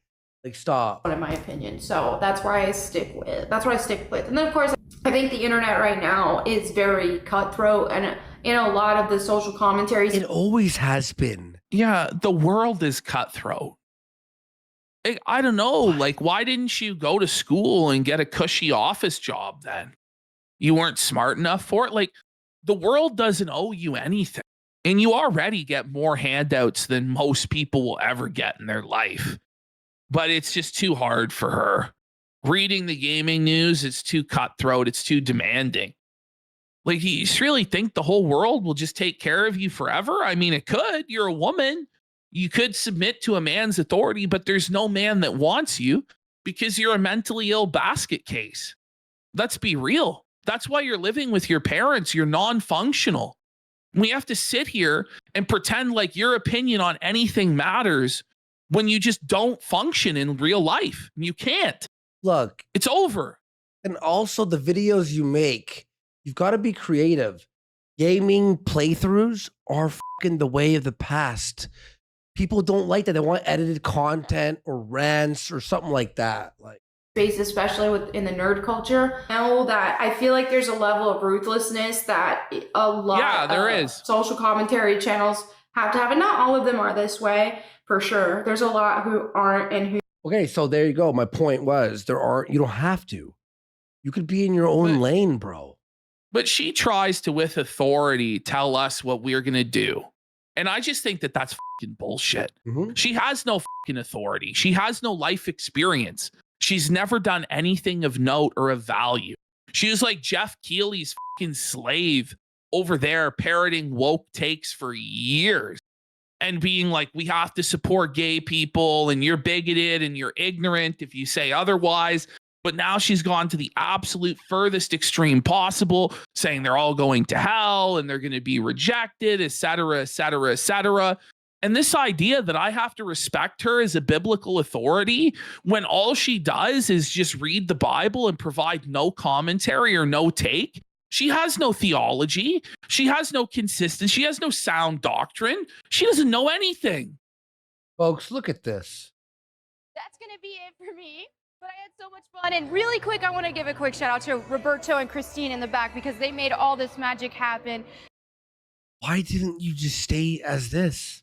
Like, stop. In my opinion. So that's where I stick with. And then of course, I think the internet right now is very cutthroat, and in a lot of the social commentaries, It always has been. Yeah, the world is cutthroat. I don't know. Like, why didn't you go to school and get a cushy office job then? You weren't smart enough for it. Like, the world doesn't owe you anything. And you already get more handouts than most people will ever get in their life. But it's just too hard for her. Reading the gaming news, it's too cutthroat. It's too demanding. Like, you just really think the whole world will just take care of you forever? I mean, it could. You're a woman. You could submit to a man's authority, but there's no man that wants you because you're a mentally ill basket case. Let's be real. That's why you're living with your parents. You're non-functional. We have to sit here and pretend like your opinion on anything matters when you just don't function in real life. You can't. Look, it's over. And also the videos you make, you've got to be creative. Gaming playthroughs are fucking the way of the past. People don't like that. They want edited content or rants or something like that. Like, space, especially within the nerd culture, know that I feel like there's a level of ruthlessness that a lot of social commentary channels have to have, and not all of them are this way, for sure. There's a lot who aren't, and who. Okay, so there you go. My point was you don't have to. You could be in your own lane, bro. But she tries to, with authority, tell us what we're going to do. And I just think that that's fucking bullshit. Mm-hmm. She has no fucking authority. She has no life experience. She's never done anything of note or of value. She was like Jeff Keighley's fucking slave over there, parroting woke takes for years and being like, we have to support gay people and you're bigoted and you're ignorant if you say otherwise. But now she's gone to the absolute furthest extreme possible, saying they're all going to hell and they're going to be rejected, et cetera, et cetera, et cetera. And this idea that I have to respect her as a biblical authority when all she does is just read the Bible and provide no commentary or no take. She has no theology. She has no consistency. She has no sound doctrine. She doesn't know anything. Folks, look at this. That's going to be it for me. But I had so much fun. And really quick, I want to give a quick shout out to Roberto and Christine in the back because they made all this magic happen. Why didn't you just stay as this?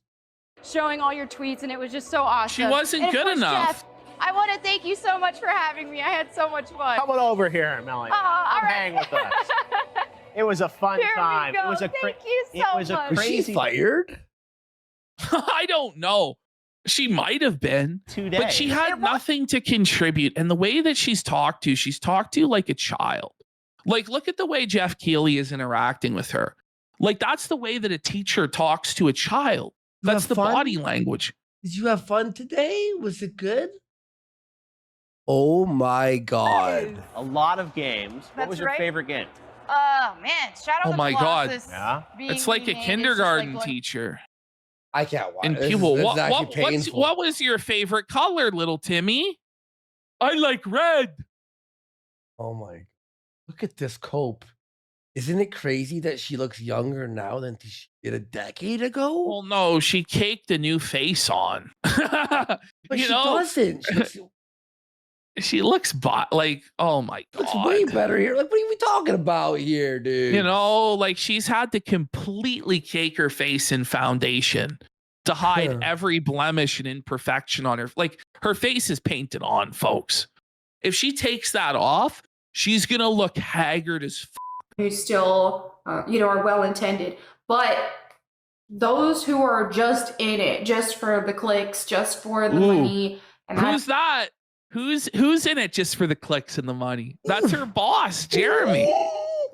Showing all your tweets, and it was just so awesome. She wasn't good enough. Jeff, I want to thank you so much for having me. I had so much fun. Come on over here, Melanie. All right. Hang with us. It was a fun time. It was a crazy. Was she fired? I don't know. She might have been, but she had nothing to contribute. And the way that she's talked to like a child. Like, look at the way Jeff Keighley is interacting with her. Like, that's the way that a teacher talks to a child. That's the body language. Did you have fun today? Was it good? Oh my God. A lot of games. What was your favorite game? Oh man, Shadow Oh of the my God. Colossus Yeah. being It's like a remade is just kindergarten like going- teacher. I can't watch. And This is- people, this is actually painful. what was your favorite color, little Timmy? I like red. Oh my! Look at this cope. Isn't it crazy that she looks younger now than she did a decade ago? Well, no, she caked a new face on. but you she know, doesn't. she looks like, oh my looks God. way better here. Like, what are we talking about here, dude? You know, like she's had to completely cake her face in foundation to hide Huh. every blemish and imperfection on her. Like her face is painted on, folks. If she takes that off, she's going to look haggard as who still, are well intended. But those who are just in it, just for the clicks, just for the money, and Who's that? Who's in it just for the clicks and the money? That's her boss, Jeremy.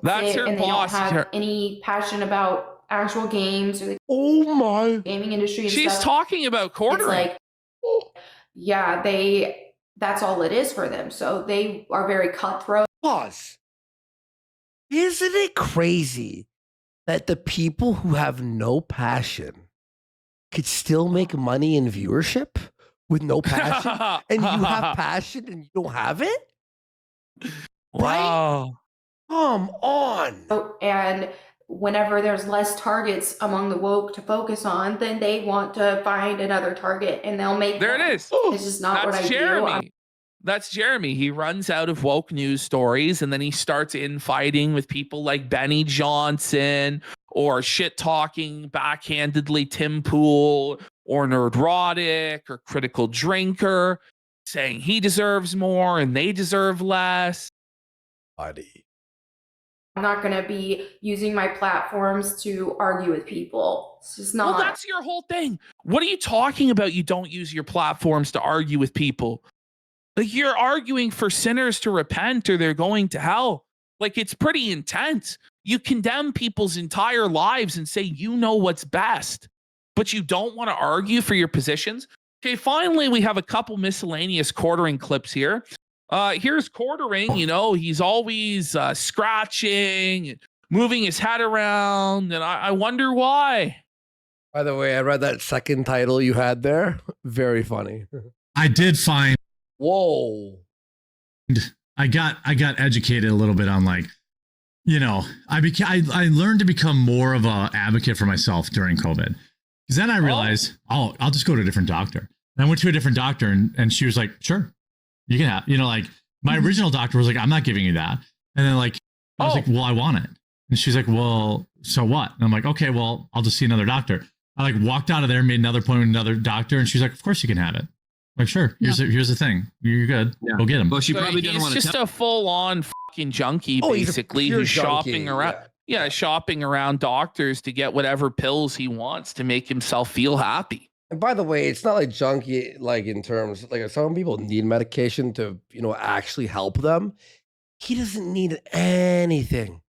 That's her and boss. they don't have any passion about actual games or the Oh my! gaming industry. And She's stuff. talking about It's quartering. like, yeah, that's all it is for them. So they are very cutthroat. Pause. Isn't it crazy that the people who have no passion could still make money in viewership with no passion? And you have passion and you don't have it? Wow. Come on. And whenever there's less targets among the woke to focus on, then they want to find another target and they'll make There them. it is. It's just not what I That's do. Jeremy. That's Jeremy. He runs out of woke news stories and then he starts infighting with people like Benny Johnson or shit talking backhandedly Tim Pool or Nerdrotic or Critical Drinker, saying he deserves more and they deserve less. Buddy. I'm not going to be using my platforms to argue with people. It's just not. Well, that's your whole thing. What are you talking about? You don't use your platforms to argue with people. Like you're arguing for sinners to repent or they're going to hell. Like it's pretty intense. You condemn people's entire lives and say you know what's best, but you don't want to argue for your positions. Okay, finally, we have a couple miscellaneous quartering clips here. Here's quartering. You know, he's always scratching and moving his head around, and I wonder why. By the way, I read that second title you had there. Very funny. I did find Whoa. I got educated a little bit on like, you know, I learned to become more of a advocate for myself during COVID. Because then I realized, I'll just go to a different doctor. And I went to a different doctor and she was like, sure, you can have, you know, like my original doctor was like, I'm not giving you that. And then like, I was like, well, I want it. And she's like, well, so what? And I'm like, okay, well, I'll just see another doctor. I like walked out of there, made another appointment with another doctor. And she's like, of course you can have it. Like, sure. Here's the thing. You're good. Yeah. Go get him. Well, she So probably didn't he's want to just a full-on fucking junkie, Oh, he's a basically, pure who's shopping junkie, around. Yeah, shopping around doctors to get whatever pills he wants to make himself feel happy. And by the way, it's not like junkie, like in terms, like some people need medication to, you know, actually help them. He doesn't need anything.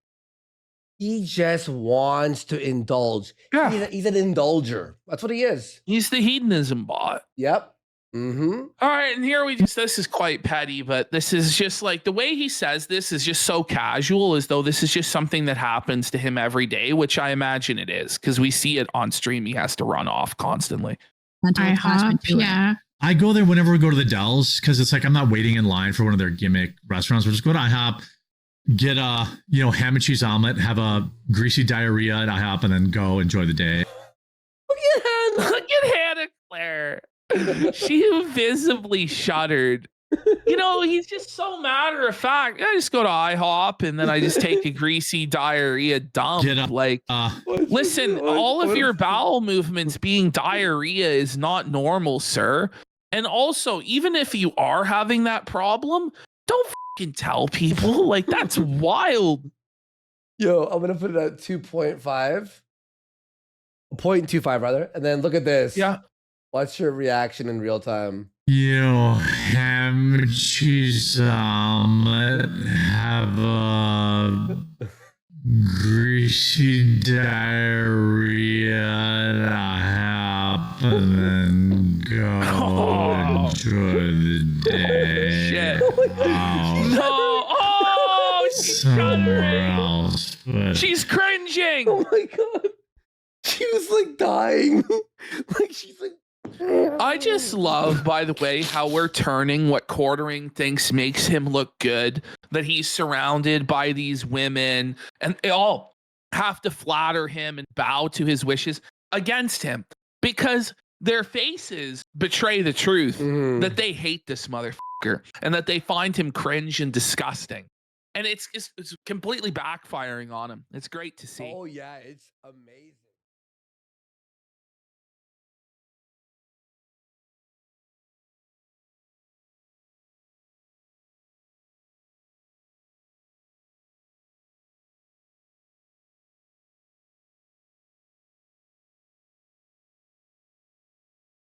He just wants to indulge. Yeah. He's an indulger. That's what he is. He's the hedonism bot. Yep. Mm-hmm. All right, and here this is quite petty, but this is just like the way he says this is just so casual, as though this is just something that happens to him every day, which I imagine it is, because we see it on stream. He has to run off constantly. Yeah. I go there whenever we go to the Dells because it's like I'm not waiting in line for one of their gimmick restaurants. We'll just go to IHOP, get a ham and cheese omelet, have a greasy diarrhea at IHOP, and then go enjoy the day. Look at Hannah Claire. She visibly shuddered. You know, he's just so matter of fact. I just go to IHOP and then I just take a greasy diarrhea dump. Get up. Like, listen, all of your bowel movements being diarrhea is not normal, sir. And also, even if you are having that problem, don't fucking tell people. Like, that's wild. Yo, I'm gonna put it at 2.5. 0.25 rather. And then look at this. Yeah. What's your reaction in real time? Ham and cheese omelet, have a greasy diarrhea at IHOP, and then go enjoy the day. Shit. No. Oh, she somewhere else. But She's cringing. Oh my god. She was like dying. Like she's like I just love, by the way, how we're turning what Quartering thinks makes him look good, that he's surrounded by these women and they all have to flatter him and bow to his wishes against him because their faces betray the truth that they hate this motherfucker and that they find him cringe and disgusting. And it's completely backfiring on him. It's great to see. oh yeah, it's amazing.